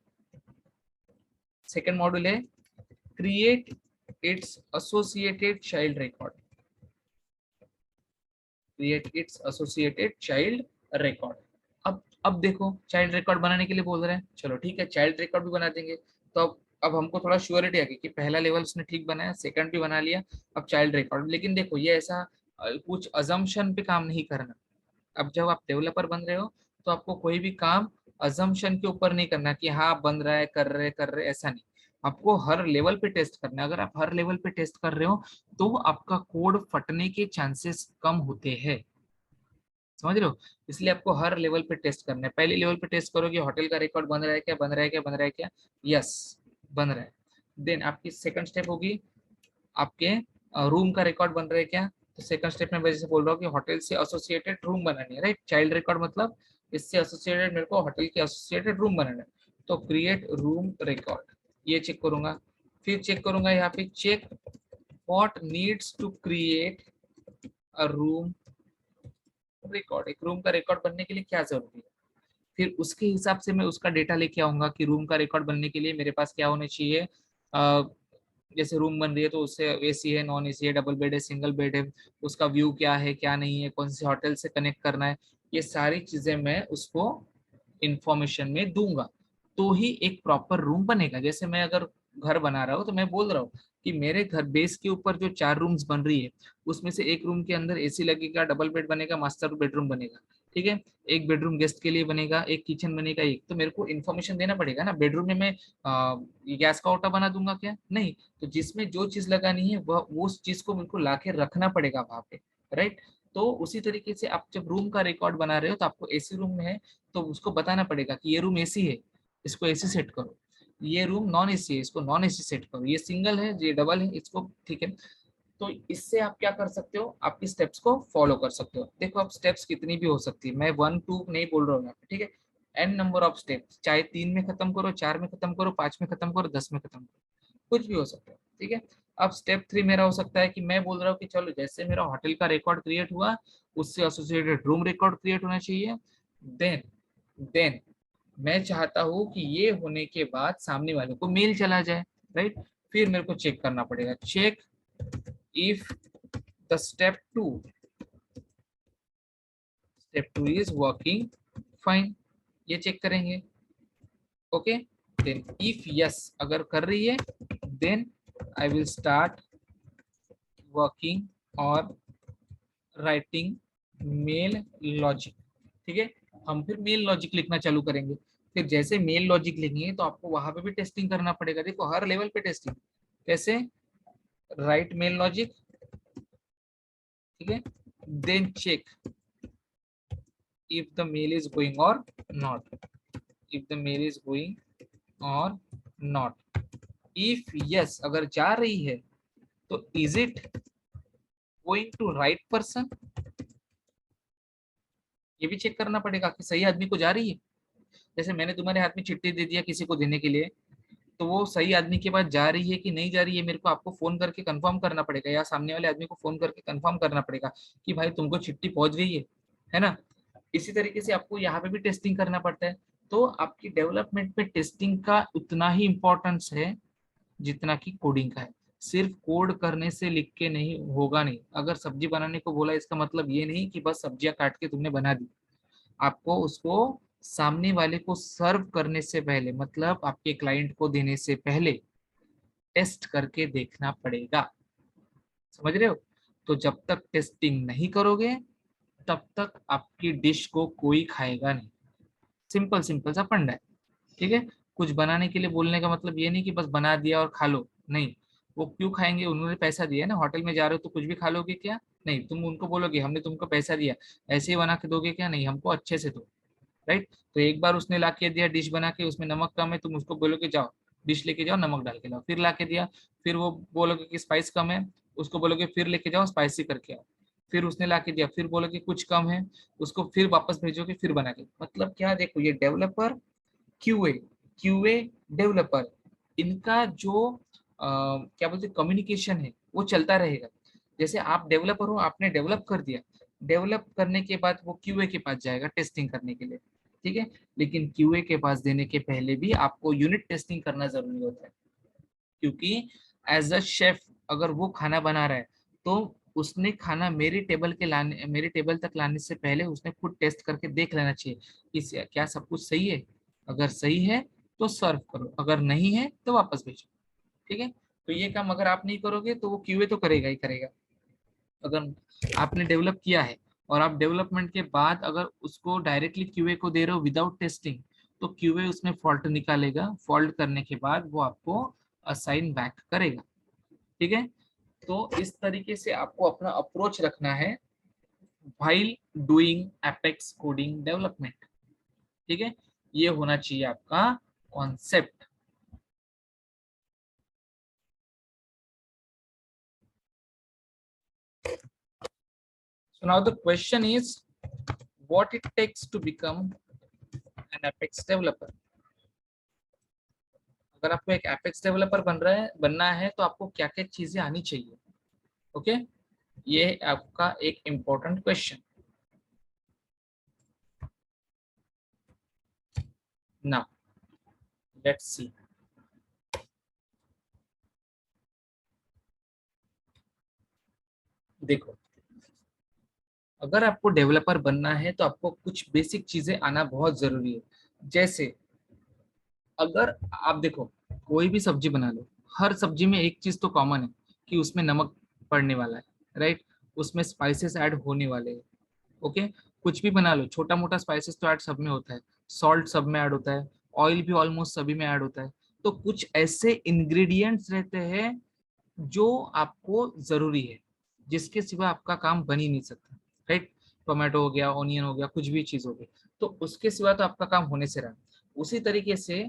सेकंड मॉड्यूल है create it's associated child record, create it's associated child record. अब देखो child record बनाने के लिए बोल रहे हैं, चलो ठीक है चाइल्ड रिकॉर्ड भी बना देंगे। तो अब हमको थोड़ा श्योरिटी आ गई कि पहला लेवल उसने ठीक बनाया, सेकंड भी बना लिया, अब चाइल्ड रिकॉर्ड। लेकिन देखो ये ऐसा कुछ अजम्पशन पे काम नहीं करना। अब जब आप डेवलपर बन रहे हो तो आपको कोई भी काम अजम्पशन के ऊपर नहीं करना कि हाँ बन रहा है, कर रहे, ऐसा नहीं। आपको हर लेवल पे टेस्ट करना है। अगर आप हर लेवल पे टेस्ट कर रहे हो तो आपका कोड फटने के चांसेस कम होते हैं, समझ रहे हो। इसलिए आपको हर लेवल पे टेस्ट करना है। पहले लेवल पे टेस्ट करोगे होटल का रिकॉर्ड बन रहा है क्या, बन रहा है क्या, बन रहा है क्या, यस बन रहा है। देन आपकी सेकंड स्टेप होगी आपके रूम का रिकॉर्ड बन रहा है क्या। तो सेकंड स्टेप में मैं जैसे बोल रहा हूँ कि होटल से एसोसिएटेड रूम बनानी है, राइट। चाइल्ड रिकॉर्ड मतलब इससे एसोसिएटेड मेरे को होटल के एसोसिएटेड रूम बनाना है। तो क्रिएट रूम रिकॉर्ड, ये चेक करूंगा। फिर चेक करूंगा यहाँ पे check what needs to create a room record, एक रूम का रिकॉर्ड बनने के लिए क्या जरूरी है। फिर उसके हिसाब से मैं उसका डेटा लेके आऊंगा कि रूम का रिकॉर्ड बनने के लिए मेरे पास क्या होना चाहिए। जैसे रूम बन रही है तो उससे एसी है, नॉन एसी है, डबल बेड है, सिंगल बेड है, उसका व्यू क्या है क्या नहीं है, कौन से होटल से कनेक्ट करना है, ये सारी चीजें मैं उसको इंफॉर्मेशन में दूंगा, तो ही एक प्रॉपर रूम बनेगा। जैसे मैं अगर घर बना रहा हूँ तो मैं बोल रहा हूँ कि मेरे घर बेस के ऊपर जो 4 रूम्स बन रही है उसमें से एक रूम के अंदर एसी लगेगा, डबल बेड बनेगा, मास्टर बेडरूम बनेगा, ठीक है। एक बेडरूम गेस्ट के लिए बनेगा, एक किचन बनेगा, एक तो मेरे को इन्फॉर्मेशन देना पड़ेगा ना। बेडरूम में मैं गैस का ओटा बना दूंगा क्या, नहीं। तो जिसमें जो चीज लगानी है वह वो उस चीज को मेरे को लाके रखना पड़ेगा वहां पे, राइट। तो उसी तरीके से आप जब रूम का रिकॉर्ड बना रहे हो तो आपको एसी रूम में है तो उसको बताना पड़ेगा कि ये रूम एसी है, इसको एसी सेट करो, ये रूम नॉन एसी है, इसको नॉन एसी सेट करो, ये सिंगल है, ये डबल है, इसको, ठीक है। तो इससे आप क्या कर सकते हो, आपकी स्टेप्स को फॉलो कर सकते हो। देखो अब स्टेप्स कितनी भी हो सकती है, मैं 1 2 नहीं बोल रहा हूँ यहाँ पे, ठीक है। एन नंबर ऑफ स्टेप्स, चाहे 3 में खत्म करो, 4 में खत्म करो, 5 में खत्म करो, 10 में खत्म करो, कुछ भी हो सकता है, ठीक है। अब स्टेप 3 मेरा हो सकता है कि मैं बोल रहा हूँ कि चलो जैसे मेरा होटल का रिकॉर्ड क्रिएट हुआ उससे एसोसिएटेड रूम रिकॉर्ड क्रिएट होना चाहिए। देन देन मैं चाहता हूं कि ये होने के बाद सामने वाले को मेल चला जाए, राइट। फिर मेरे को चेक करना पड़ेगा, check if the step two is working fine, ये चेक करेंगे। ओके, देन इफ यस अगर कर रही है, then I will start working और राइटिंग मेल लॉजिक। ठीक है, हम फिर मेल लॉजिक लिखना चालू करेंगे। फिर जैसे मेल लॉजिक लिखेंगे तो आपको वहां पे भी टेस्टिंग करना पड़ेगा। देखो हर लेवल पे टेस्टिंग कैसे, राइट मेल लॉजिक, ठीक है, then check if the mail is going or not, if the mail is going or not, if yes अगर जा रही है तो is it going to right person, ये भी चेक करना पड़ेगा कि सही आदमी को जा रही है। जैसे मैंने तुम्हारे हाथ में चिट्ठी दे दिया किसी को देने के लिए, तो वो सही आदमी के पास जा रही है कि नहीं जा रही है, मेरे को आपको फोन करके कंफर्म करना पड़ेगा, या सामने वाले आदमी को फोन करके कंफर्म करना पड़ेगा कि भाई तुमको चिट्ठी पहुंच गई है ना। इसी तरीके से आपको यहाँ पे भी टेस्टिंग करना पड़ता है। तो आपकी डेवलपमेंट में टेस्टिंग का उतना ही इम्पोर्टेंस है जितना कि कोडिंग का है। सिर्फ कोड करने से लिख के नहीं होगा नहीं। अगर सब्जी बनाने को बोला इसका मतलब ये नहीं कि बस सब्जियां काट के तुमने बना दी। आपको उसको सामने वाले को सर्व करने से पहले, मतलब आपके क्लाइंट को देने से पहले टेस्ट करके देखना पड़ेगा। समझ रहे हो? तो जब तक टेस्टिंग नहीं करोगे तब तक आपकी डिश को कोई खाएगा नहीं। सिंपल सिंपल सा फंडा है। ठीक है, कुछ बनाने के लिए बोलने का मतलब ये नहीं कि बस बना दिया और खा लो, नहीं। वो क्यों खाएंगे, उन्होंने पैसा दिया है ना। होटल में जा रहे हो तो कुछ भी खा लोगे क्या? नहीं, तुम उनको बोलोगे हमने तुमको पैसा दिया, ऐसे ही बना के दोगे क्या? नहीं, हमको अच्छे से दो, राइट। तो एक बार उसने ला के दिया डिश बना के, उसमें नमक कम है, तुम उसको बोलोगे जाओ डिश लेके जाओ नमक डाल के लाओ। फिर ला के दिया, फिर वो बोलोगे कि स्पाइस कम है, उसको बोलोगे फिर लेके जाओ स्पाइसी करके आओ। फिर उसने ला के दिया, फिर बोलोगे कुछ कम है, उसको फिर वापस भेजोगे फिर बना के। मतलब क्या, देखो ये डेवलपर, क्यूए क्यूए डेवलपर, इनका जो क्या बोलते कम्युनिकेशन है वो चलता रहेगा। जैसे आप डेवलपर हो, आपने डेवलप कर दिया, डेवलप करने के बाद वो क्यूए के पास जाएगा टेस्टिंग करने के लिए, ठीक है। लेकिन क्यूए के पास देने के पहले भी आपको यूनिट टेस्टिंग करना जरूरी होता है, क्योंकि एज अ शेफ अगर वो खाना बना रहा है तो उसने खाना मेरे टेबल तक लाने से पहले उसने खुद टेस्ट करके देख लेना चाहिए कि क्या सब कुछ सही है। अगर सही है तो सर्व करो, अगर नहीं है तो वापस भेजो। ठीक है, तो ये काम अगर आप नहीं करोगे तो वो क्यूए तो करेगा ही करेगा। अगर आपने डेवलप किया है और आप डेवलपमेंट के बाद अगर उसको डायरेक्टली क्यूए को दे रहे हो विदाउट टेस्टिंग, तो क्यूए उसमें फॉल्ट निकालेगा, फॉल्ट करने के बाद वो आपको असाइन बैक करेगा। ठीक है, तो इस तरीके से आपको अपना अप्रोच रखना है while doing apex coding development. ठीक है, ये होना चाहिए आपका concept. So now the question is, what it takes to become an Apex developer? अगर आपको एक Apex डेवलपर बनना है तो आपको क्या क्या चीजें आनी चाहिए? ओके, ये आपका एक important question. Now let's see. देखो, अगर आपको डेवलपर बनना है तो आपको कुछ बेसिक चीजें आना बहुत जरूरी है। जैसे अगर आप देखो कोई भी सब्जी बना लो, हर सब्जी में एक चीज तो कॉमन है कि उसमें नमक पड़ने वाला है, राइट। उसमें स्पाइसेस ऐड होने वाले हैं। ओके, कुछ भी बना लो, छोटा मोटा स्पाइसेस तो ऐड सब में होता है, सॉल्ट सब में ऐड होता है, ऑयल भी ऑलमोस्ट सभी में ऐड होता है। तो कुछ ऐसे इंग्रेडिएंट्स रहते हैं जो आपको जरूरी है, जिसके सिवा आपका काम बन ही नहीं सकता, राइट। टोमेटो हो गया, ऑनियन हो गया, कुछ भी चीज हो गई, तो उसके सिवा तो आपका काम होने से रहा। उसी तरीके से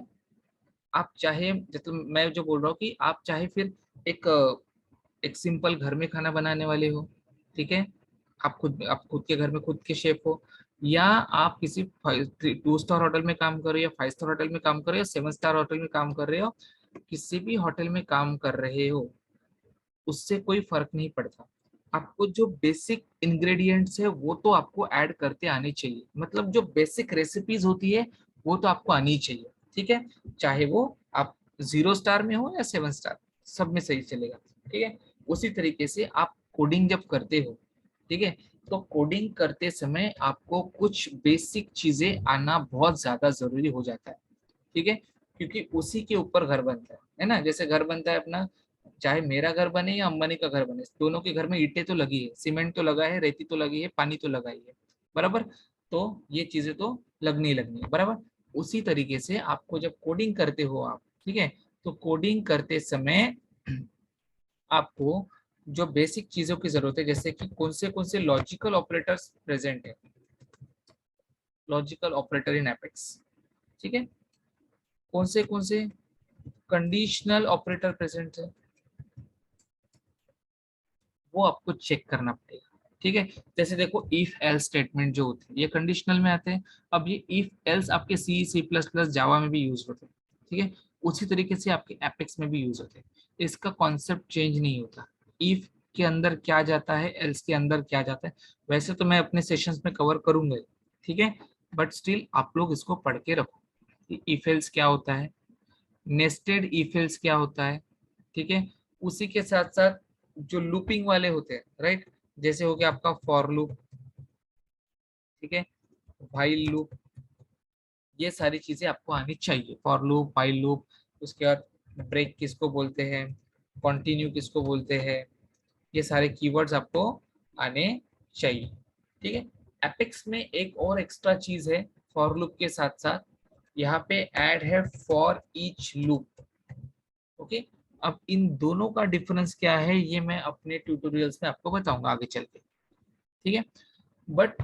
आप चाहे, मतलब मैं जो बोल रहा हूँ कि आप चाहे फिर एक एक सिंपल घर में खाना बनाने वाले हो, ठीक है, आप खुद के घर में खुद के शेफ हो, या आप किसी 2 स्टार होटल में काम कर रहे हो, या 5 स्टार होटल में काम कर रहे हो, या 7 स्टार होटल में काम कर रहे हो, किसी भी होटल में काम कर रहे हो, उससे कोई फर्क नहीं पड़ता। आपको जो बेसिक इंग्रेडिएंट्स है वो तो आपको ऐड करते आने चाहिए। मतलब जो बेसिक रेसिपीज होती है वो तो आपको आनी चाहिए, ठीक है, चाहे वो आप 0 स्टार में हो या 7 स्टार, सब में सही चलेगा, ठीक है। उसी तरीके से आप कोडिंग जब करते हो, ठीक है, तो कोडिंग करते समय आपको कुछ बेसिक चीजें आना बहुत ज्यादा जरूरी हो जाता है, ठीक है, क्योंकि उसी के ऊपर घर बनता है ना। जैसे घर बनता है अपना, चाहे मेरा घर बने या अंबानी का घर बने, दोनों के घर में ईंटें तो लगी है, सीमेंट तो लगा है, रेती तो लगी है, पानी तो लगा ही है, बराबर। तो ये चीजें तो लगनी ही लगनी है, बराबर। उसी तरीके से आपको जब कोडिंग करते हो आप, ठीक है, तो कोडिंग करते समय आपको जो बेसिक चीजों की जरूरत है, जैसे कि कौन से लॉजिकल ऑपरेटर्स प्रेजेंट है, लॉजिकल ऑपरेटर इन एपेक्स, ठीक है, कौन से कंडीशनल ऑपरेटर प्रेजेंट है, वो आपको चेक करना पड़ेगा, ठीक है। जैसे देखो इफ एल्स स्टेटमेंट जो होते हैं ये कंडीशनल में आते हैं। अब ये इफ एल्स आपके C++, जावा में भी यूज होते हैं, ठीक है, उसी तरीके से आपके एपेक्स में भी यूज होते हैं। इसका कॉन्सेप्ट चेंज नहीं होता, इफ के अंदर क्या जाता है, एल्स के अंदर क्या जाता है, वैसे तो मैं अपने सेशंस में कवर करूंगा ही, ठीक है, बट स्टिल आप लोग इसको पढ़ के रखो कि इफ एल्स क्या होता है, नेस्टेड इफ एल्स क्या होता है, ठीक है। उसी के साथ साथ जो लूपिंग वाले होते हैं, राइट, जैसे हो गया आपका फॉर लूप, ठीक है, व्हाइल लूप, ये सारी चीजें आपको आनी चाहिए, फॉर लूप, व्हाइल लूप, उसके बाद ब्रेक किसको बोलते हैं, कंटिन्यू किसको बोलते हैं, ये सारे कीवर्ड्स आपको आने चाहिए, ठीक है। एपेक्स में एक और एक्स्ट्रा चीज है फॉर लूप के साथ साथ, यहाँ पे ऐड है फॉर ईच लूप, ओके। अब इन दोनों का डिफरेंस क्या है ये मैं अपने ट्यूटोरियल्स में आपको बताऊंगा आगे चल के, ठीक है। बट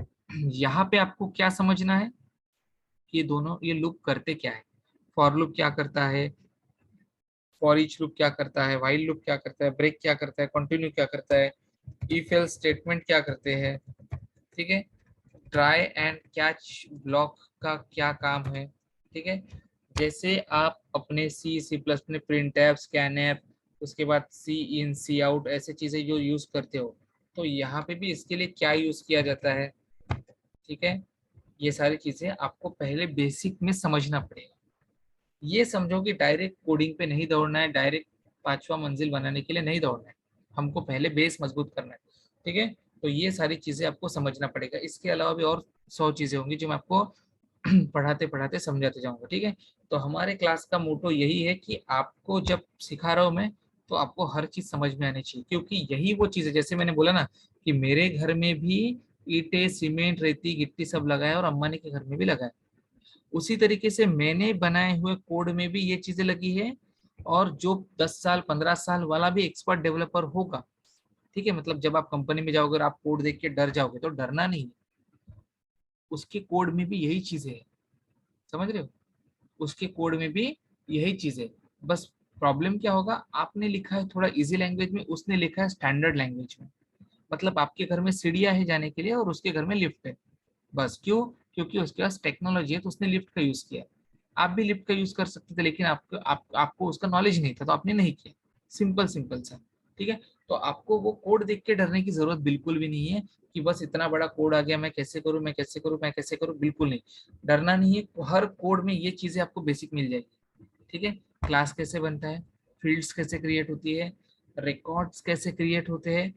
यहाँ पे आपको क्या समझना है कि दोनों ये लूप करते क्या है, फॉर लूप क्या करता है, फॉर ईच लूप क्या करता है, व्हाइल लूप क्या करता है, ब्रेक क्या करता है, कंटिन्यू क्या करता है, इफ एल्स स्टेटमेंट क्या करते हैं, ठीक है, ट्राई एंड कैच ब्लॉक का क्या काम है, ठीक है। जैसे आप अपने C++ में प्रिंट ऐप, स्कैन ऐप, उसके बाद सी इन सी आउट ऐसे चीजें जो यूज करते हो, तो यहाँ पे भी इसके लिए क्या यूज किया जाता है, ठीक है। ये सारी चीजें आपको पहले बेसिक में समझना पड़ेगा। ये समझो कि डायरेक्ट कोडिंग पे नहीं दौड़ना है, डायरेक्ट 5वां मंजिल बनाने के लिए नहीं दौड़ना है, हमको पहले बेस मजबूत करना है, ठीक है। तो ये सारी चीजें आपको समझना पड़ेगा, इसके अलावा भी और 100 चीजें होंगी जो मैं आपको पढ़ाते पढ़ाते समझाते जाऊंगा, ठीक है। तो हमारे क्लास का मोटो यही है कि आपको जब सिखा रहा हूँ मैं, तो आपको हर चीज समझ में आनी चाहिए, क्योंकि यही वो चीज है, जैसे मैंने बोला ना कि मेरे घर में भी ईंटें, सीमेंट, रेती, गिट्टी सब लगाया और अम्बानी के घर में भी लगाया, उसी तरीके से मैंने बनाए हुए कोड में भी ये चीजें लगी है। और जो 10 साल 15 साल वाला भी एक्सपर्ट डेवलपर होगा, ठीक है, मतलब जब आप कंपनी में जाओगे और आप कोड देख के डर जाओगे, तो डरना नहीं, उसके कोड में भी यही चीजें है, समझ रहे हो, उसके कोड में भी यही चीज है। बस प्रॉब्लम क्या होगा, आपने लिखा है थोड़ा इजी लैंग्वेज में, उसने लिखा है स्टैंडर्ड लैंग्वेज में। मतलब आपके घर में सीढ़ियां है जाने के लिए और उसके घर में लिफ्ट है, बस क्यों, क्योंकि उसके पास टेक्नोलॉजी है तो उसने लिफ्ट का यूज किया। आप भी लिफ्ट का यूज कर सकते थे, लेकिन आपको उसका नॉलेज नहीं था तो आपने नहीं किया, सिंपल सिंपल सा, ठीक है। तो आपको वो कोड देख के डरने की जरूरत बिल्कुल भी नहीं है कि बस इतना बड़ा कोड आ गया, मैं कैसे करूं, मैं कैसे करूं, मैं कैसे करूं, बिल्कुल नहीं, डरना नहीं है। हर कोड में ये चीजें आपको बेसिक मिल जाएगी, ठीक है। क्लास कैसे बनता है, फील्ड्स कैसे क्रिएट होती है, रिकॉर्ड्स कैसे क्रिएट होते हैं,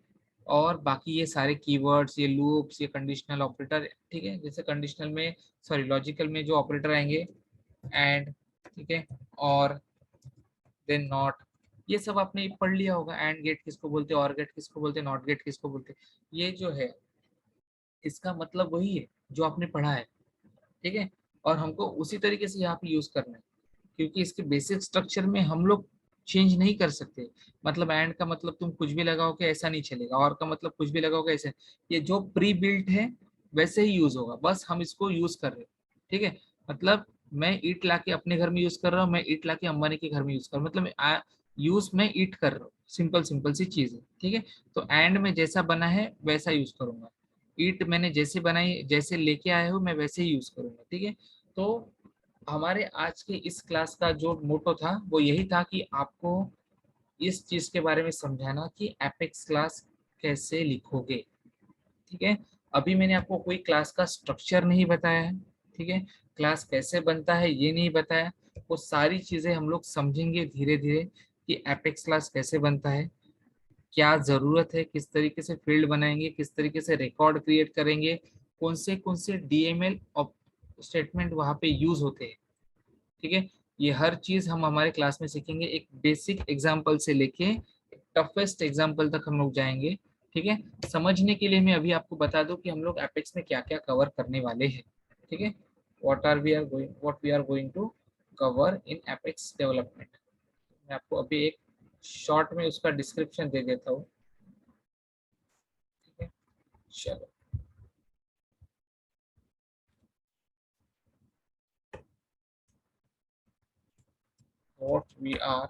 और बाकी ये सारे कीवर्ड्स, ये लूप्स, ये कंडीशनल ऑपरेटर, ठीक है। जैसे कंडीशनल में, सॉरी लॉजिकल में जो ऑपरेटर आएंगे, एंड, ठीक है, और देन नॉट, ये सब आपने पढ़ लिया होगा। एंड गेट किसको बोलते हैं, और गेट किसको बोलते हैं, नॉट गेट किसको बोलते हैं, ये जो है इसका मतलब वही है जो आपने पढ़ा है, ठीक है। और हमको उसी तरीके से यहाँ पे यूज करना है, क्योंकि इसके बेसिक स्ट्रक्चर में हम लोग चेंज नहीं कर सकते। मतलब एंड का मतलब तुम कुछ भी लगाओगे ऐसा नहीं चलेगा, और का मतलब कुछ भी लगाओगे ऐसे, ये जो प्री बिल्ट है वैसे ही यूज होगा, बस हम इसको यूज कर रहे हैं, ठीक है। मतलब मैं ईट लाके अपने घर में यूज कर रहा हूँ, मैं ईट लाके अंबानी के घर में यूज कर रहा हूँ, मतलब यूज मैं ईट कर रहा हूँ, सिंपल सिंपल सी चीज है, ठीक है। तो एंड में जैसा बना है वैसा यूज करूंगा, ईट मैंने जैसे बनाई, जैसे लेके आया हूँ मैं वैसे ही यूज करूंगा, ठीक है। तो हमारे आज के इस क्लास का जो मोटो था वो यही था कि आपको इस चीज के बारे में समझाना कि एपेक्स क्लास कैसे लिखोगे, ठीक है। अभी मैंने आपको कोई क्लास का स्ट्रक्चर नहीं बताया है, ठीक है। क्लास कैसे बनता है ये नहीं बताया, वो सारी चीजें हम लोग समझेंगे धीरे धीरे कि एपेक्स क्लास कैसे बनता है, क्या जरूरत है, किस तरीके से फील्ड बनाएंगे, किस तरीके से रिकॉर्ड क्रिएट करेंगे, कौन से डीएमएल स्टेटमेंट वहां पे यूज होते हैं। ठीक है, ये हर चीज हम हमारे क्लास में सीखेंगे, एक बेसिक एग्जांपल से लेके टफेस्ट एग्जांपल तक हम लोग जाएंगे। ठीक है, समझने के लिए मैं अभी आपको बता दूं कि हम लोग एपेक्स में क्या क्या कवर करने वाले हैं। ठीक है, what we are going to cover in Apex development. मैं आपको अभी एक शॉर्ट में उसका डिस्क्रिप्शन दे देता हूँ। ठीक है, चलो। What we are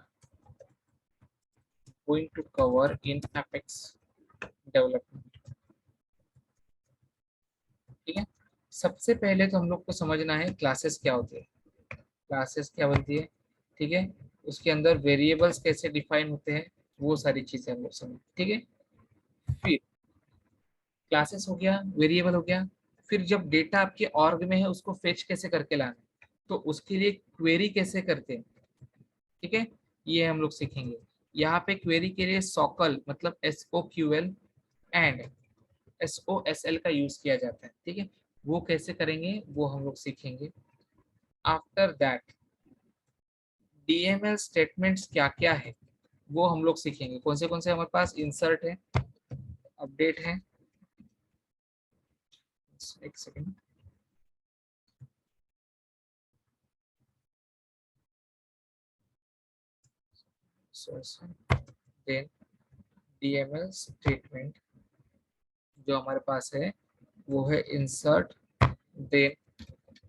going to cover in Apex development। ठीक है, सबसे पहले तो हम लोग को समझना है क्लासेस क्या होते हैं, क्लासेस क्या बनती है। ठीक है, उसके अंदर वेरिएबल्स कैसे डिफाइन होते हैं, वो सारी चीजें हम लोग समझ। ठीक है, फिर क्लासेस हो गया, वेरिएबल हो गया, फिर जब डेटा आपके ऑर्ग में है उसको फेच कैसे करके लाना है, तो उसके लिए क्वेरी कैसे करते हैं। ठीक है, ये हम लोग सीखेंगे। यहाँ पे क्वेरी के लिए सॉकल मतलब SOQL एंड SOSL का यूज किया जाता है। ठीक है, वो कैसे करेंगे वो हम लोग सीखेंगे। आफ्टर दैट DML स्टेटमेंट्स क्या क्या है वो हम लोग सीखेंगे, कौन से हमारे पास इंसर्ट है, अपडेट है। एक सेकेंड, देन DML स्टेटमेंट जो हमारे पास है वो है insert, then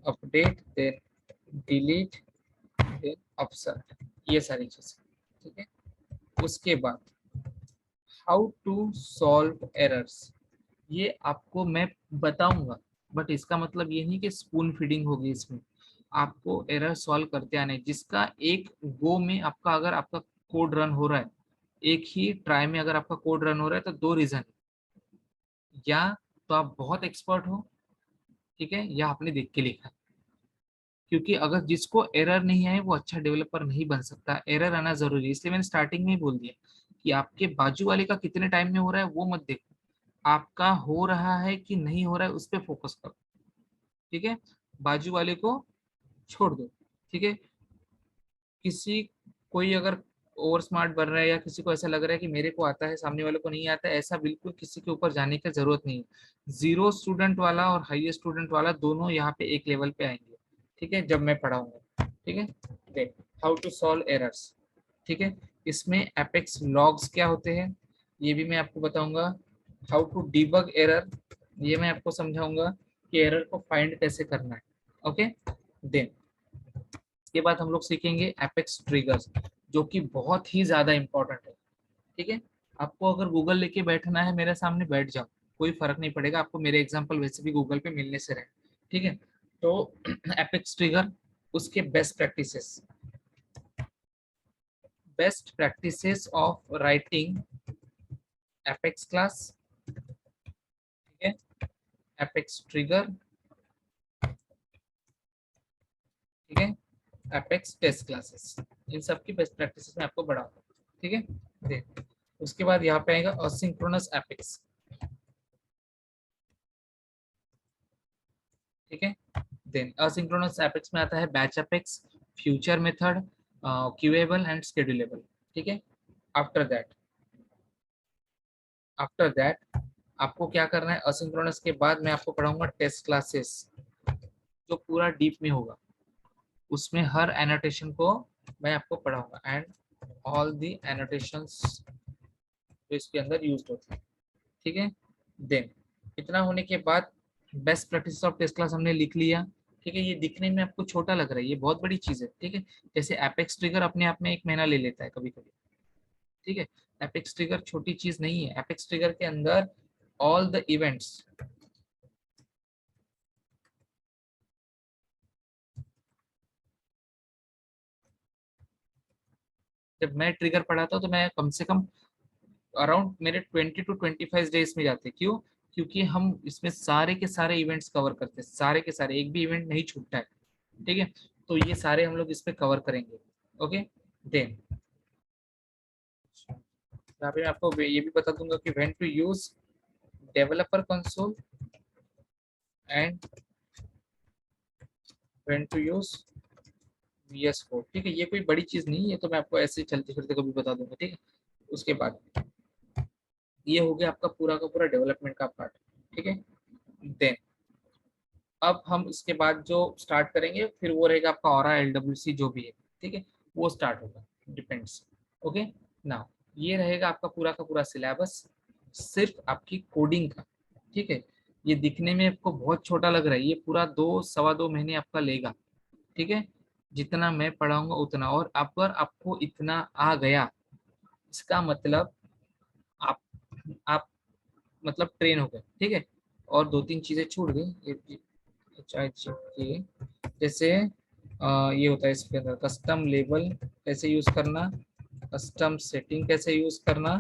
update, then delete, then upsert, ये सारी चीजें। ठीक है, उसके बाद हाउ टू सॉल्व एरर्स, ये आपको मैं बताऊंगा, बट इसका मतलब ये नहीं कि स्पून फीडिंग होगी इसमें। आपको एरर सॉल्व करते आने, जिसका एक गो में आपका अगर आपका कोड रन हो रहा है, एक ही ट्राई में अगर आपका कोड रन हो रहा है तो दो रीजन, या तो आप बहुत एक्सपर्ट हो, ठीक है, या आपने देख के लिखा। क्योंकि अगर जिसको एरर नहीं आए वो अच्छा डेवलपर नहीं बन सकता, एरर आना जरूरी है। इसलिए मैंने स्टार्टिंग में ही बोल दिया कि आपके बाजू वाले का कितने टाइम में हो रहा है वो मत देखो, आपका हो रहा है कि नहीं हो रहा है उस पर फोकस करो। ठीक है, बाजू वाले को छोड़ दो। ठीक है, किसी कोई अगर ओवर स्मार्ट बन रहा है या किसी को ऐसा लग रहा है कि मेरे को आता है सामने वाले को नहीं आता है, ऐसा बिल्कुल किसी के ऊपर जाने की जरूरत नहीं है। जीरो स्टूडेंट वाला और हाईएस्ट स्टूडेंट वाला दोनों यहाँ पे एक लेवल पे आएंगे। ठीक है, जब मैं पढ़ाऊंगा। ठीक है, देख हाउ टू सॉल्व एरर्स। ठीक है, इसमें एपेक्स लॉग्स क्या होते हैं ये भी मैं आपको बताऊंगा। हाउ टू डिबग एरर, ये मैं आपको समझाऊंगा कि एरर को फाइंड कैसे करना है। ओके, देन इसके बाद हम लोग सीखेंगे एपेक्स ट्रिगर्स, जो कि बहुत ही ज्यादा इंपॉर्टेंट है। ठीक है, आपको अगर गूगल लेके बैठना है मेरे सामने बैठ जाओ, कोई फर्क नहीं पड़ेगा, आपको मेरे एग्जांपल वैसे भी गूगल पे मिलने से रहे। ठीक है, तो एपेक्स ट्रिगर, उसके best practices of writing apex class. ठीक है, एपेक्स ट्रिगर, ठीक है, एपेक्स टेस्ट क्लासेस, इन सब की बेस्ट प्रैक्टिसेस मैं आपको बढ़ाऊंगा। ठीक है, देख उसके बाद यहाँ पे आएगा असिंक्रोनस एपेक्स। ठीक है, देन असिंक्रोनस एपेक्स में आता है batch Apex, future method, queueable and schedulable. ठीक है, आफ्टर दैट आफ्टर दैट आपको क्या करना है, असिंक्रोनस के बाद मैं आपको पढ़ाऊंगा टेस्ट क्लासेस, जो पूरा डीप में होगा, उसमें हर एनोटेशन को मैं आपको पढ़ाऊंगा एंड ऑल दी एनोटेशंस जो इसके अंदर यूज होती है। ठीक है, देन इतना होने के बाद best practice of test class हमने लिख लिया। ठीक है, ये दिखने में आपको छोटा लग रहा है, ये बहुत बड़ी चीज है। ठीक है, जैसे एपेक्स ट्रिगर अपने आप में 1 महीना ले लेता है कभी कभी। ठीक है, एपेक्स ट्रिगर छोटी चीज नहीं है, एपेक्स ट्रिगर के अंदर ऑल द इवेंट्स, जब मैं ट्रिगर पढ़ाता हूँ तो मैं कम से कम अराउंड मेरे 20 to 25 डेज में जाते हैं। क्यों? क्योंकि हम इसमें सारे के सारे इवेंट्स कवर करते हैं, सारे के सारे, एक भी इवेंट नहीं छूटता है, ठीक है। तो ये सारे हम लोग इस पे कवर करेंगे। ओके, देन यहाँ पे मैं आपको ये भी बता दूंगा कि when to use developer console and when to use VS code, ठीक है। ये कोई बड़ी चीज नहीं है, तो मैं आपको ऐसे चलते फिरते कभी बता दूंगा, ठीक है। उसके बाद ये हो गया आपका पूरा का पूरा डेवलपमेंट का पार्ट, ठीक है। देन अब हम इसके बाद जो स्टार्ट करेंगे फिर वो रहेगा आपका ऑरा LWC जो भी है, ठीक है, वो स्टार्ट होगा, डिपेंड्स। ओके, नाउ ये रहेगा आपका पूरा का पूरा सिलेबस सिर्फ आपकी कोडिंग का, ठीक है। ये दिखने में आपको बहुत छोटा लग रहा है, ये पूरा 2 सवा 2 महीने आपका लेगा, ठीक है। जितना मैं पढ़ाऊंगा उतना, और अगर आपको इतना आ गया इसका मतलब आप आप मतलब ट्रेन हो गए, ठीक है। और 2 3 चीजें छूट गई, ये जैसे ये होता है इसके अंदर कस्टम लेबल कैसे यूज करना, कस्टम सेटिंग कैसे यूज करना,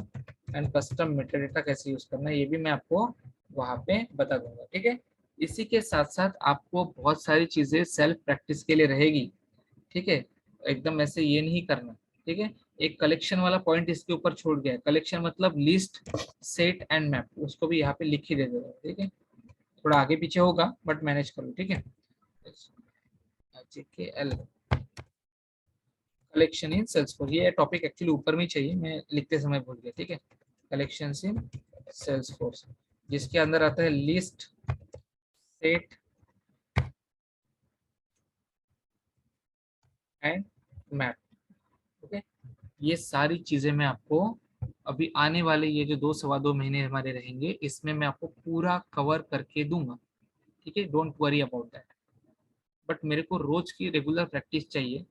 एंड कस्टम मेटाडेटा कैसे यूज करना, ये भी मैं आपको वहां पे बता दूंगा, ठीक है। इसी के साथ साथ आपको बहुत सारी चीजें सेल्फ प्रैक्टिस के लिए रहेगी, ठीक है। एकदम ऐसे ये नहीं करना, ठीक है। एक कलेक्शन वाला पॉइंट इसके ऊपर छोड़ गया है, कलेक्शन मतलब लिस्ट, सेट एंड मैप, उसको भी यहाँ पे लिख ही दे देगा, ठीक है। थोड़ा आगे पीछे होगा बट मैनेज करो, ठीक है। JKL कलेक्शन इन सेल्सफोर्स, ये टॉपिक एक्चुअली ऊपर में ही चाहिए, मैं लिखते समय भूल गया, ठीक है। कलेक्शन इन सेल्सफोर्स, जिसके अंदर आता है list, set and map, okay. ये सारी चीजें मैं आपको अभी आने वाले ये जो 2 सवा 2 महीने हमारे रहेंगे इसमें मैं आपको पूरा कवर करके दूंगा, ठीक है। Don't worry about that, but मेरे को रोज की रेगुलर प्रैक्टिस चाहिए,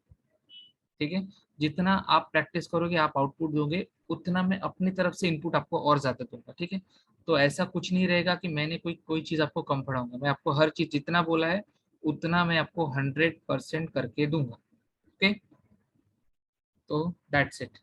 ठीक है। जितना आप प्रैक्टिस करोगे, आप आउटपुट दोगे, उतना मैं अपनी तरफ से इनपुट आपको और ज्यादा दूंगा, ठीक है। तो ऐसा कुछ नहीं रहेगा कि मैंने कोई कोई चीज आपको कम पढ़ाऊंगा, मैं आपको हर चीज जितना बोला है उतना मैं आपको 100% करके दूंगा, ओके। तो दैट्स इट।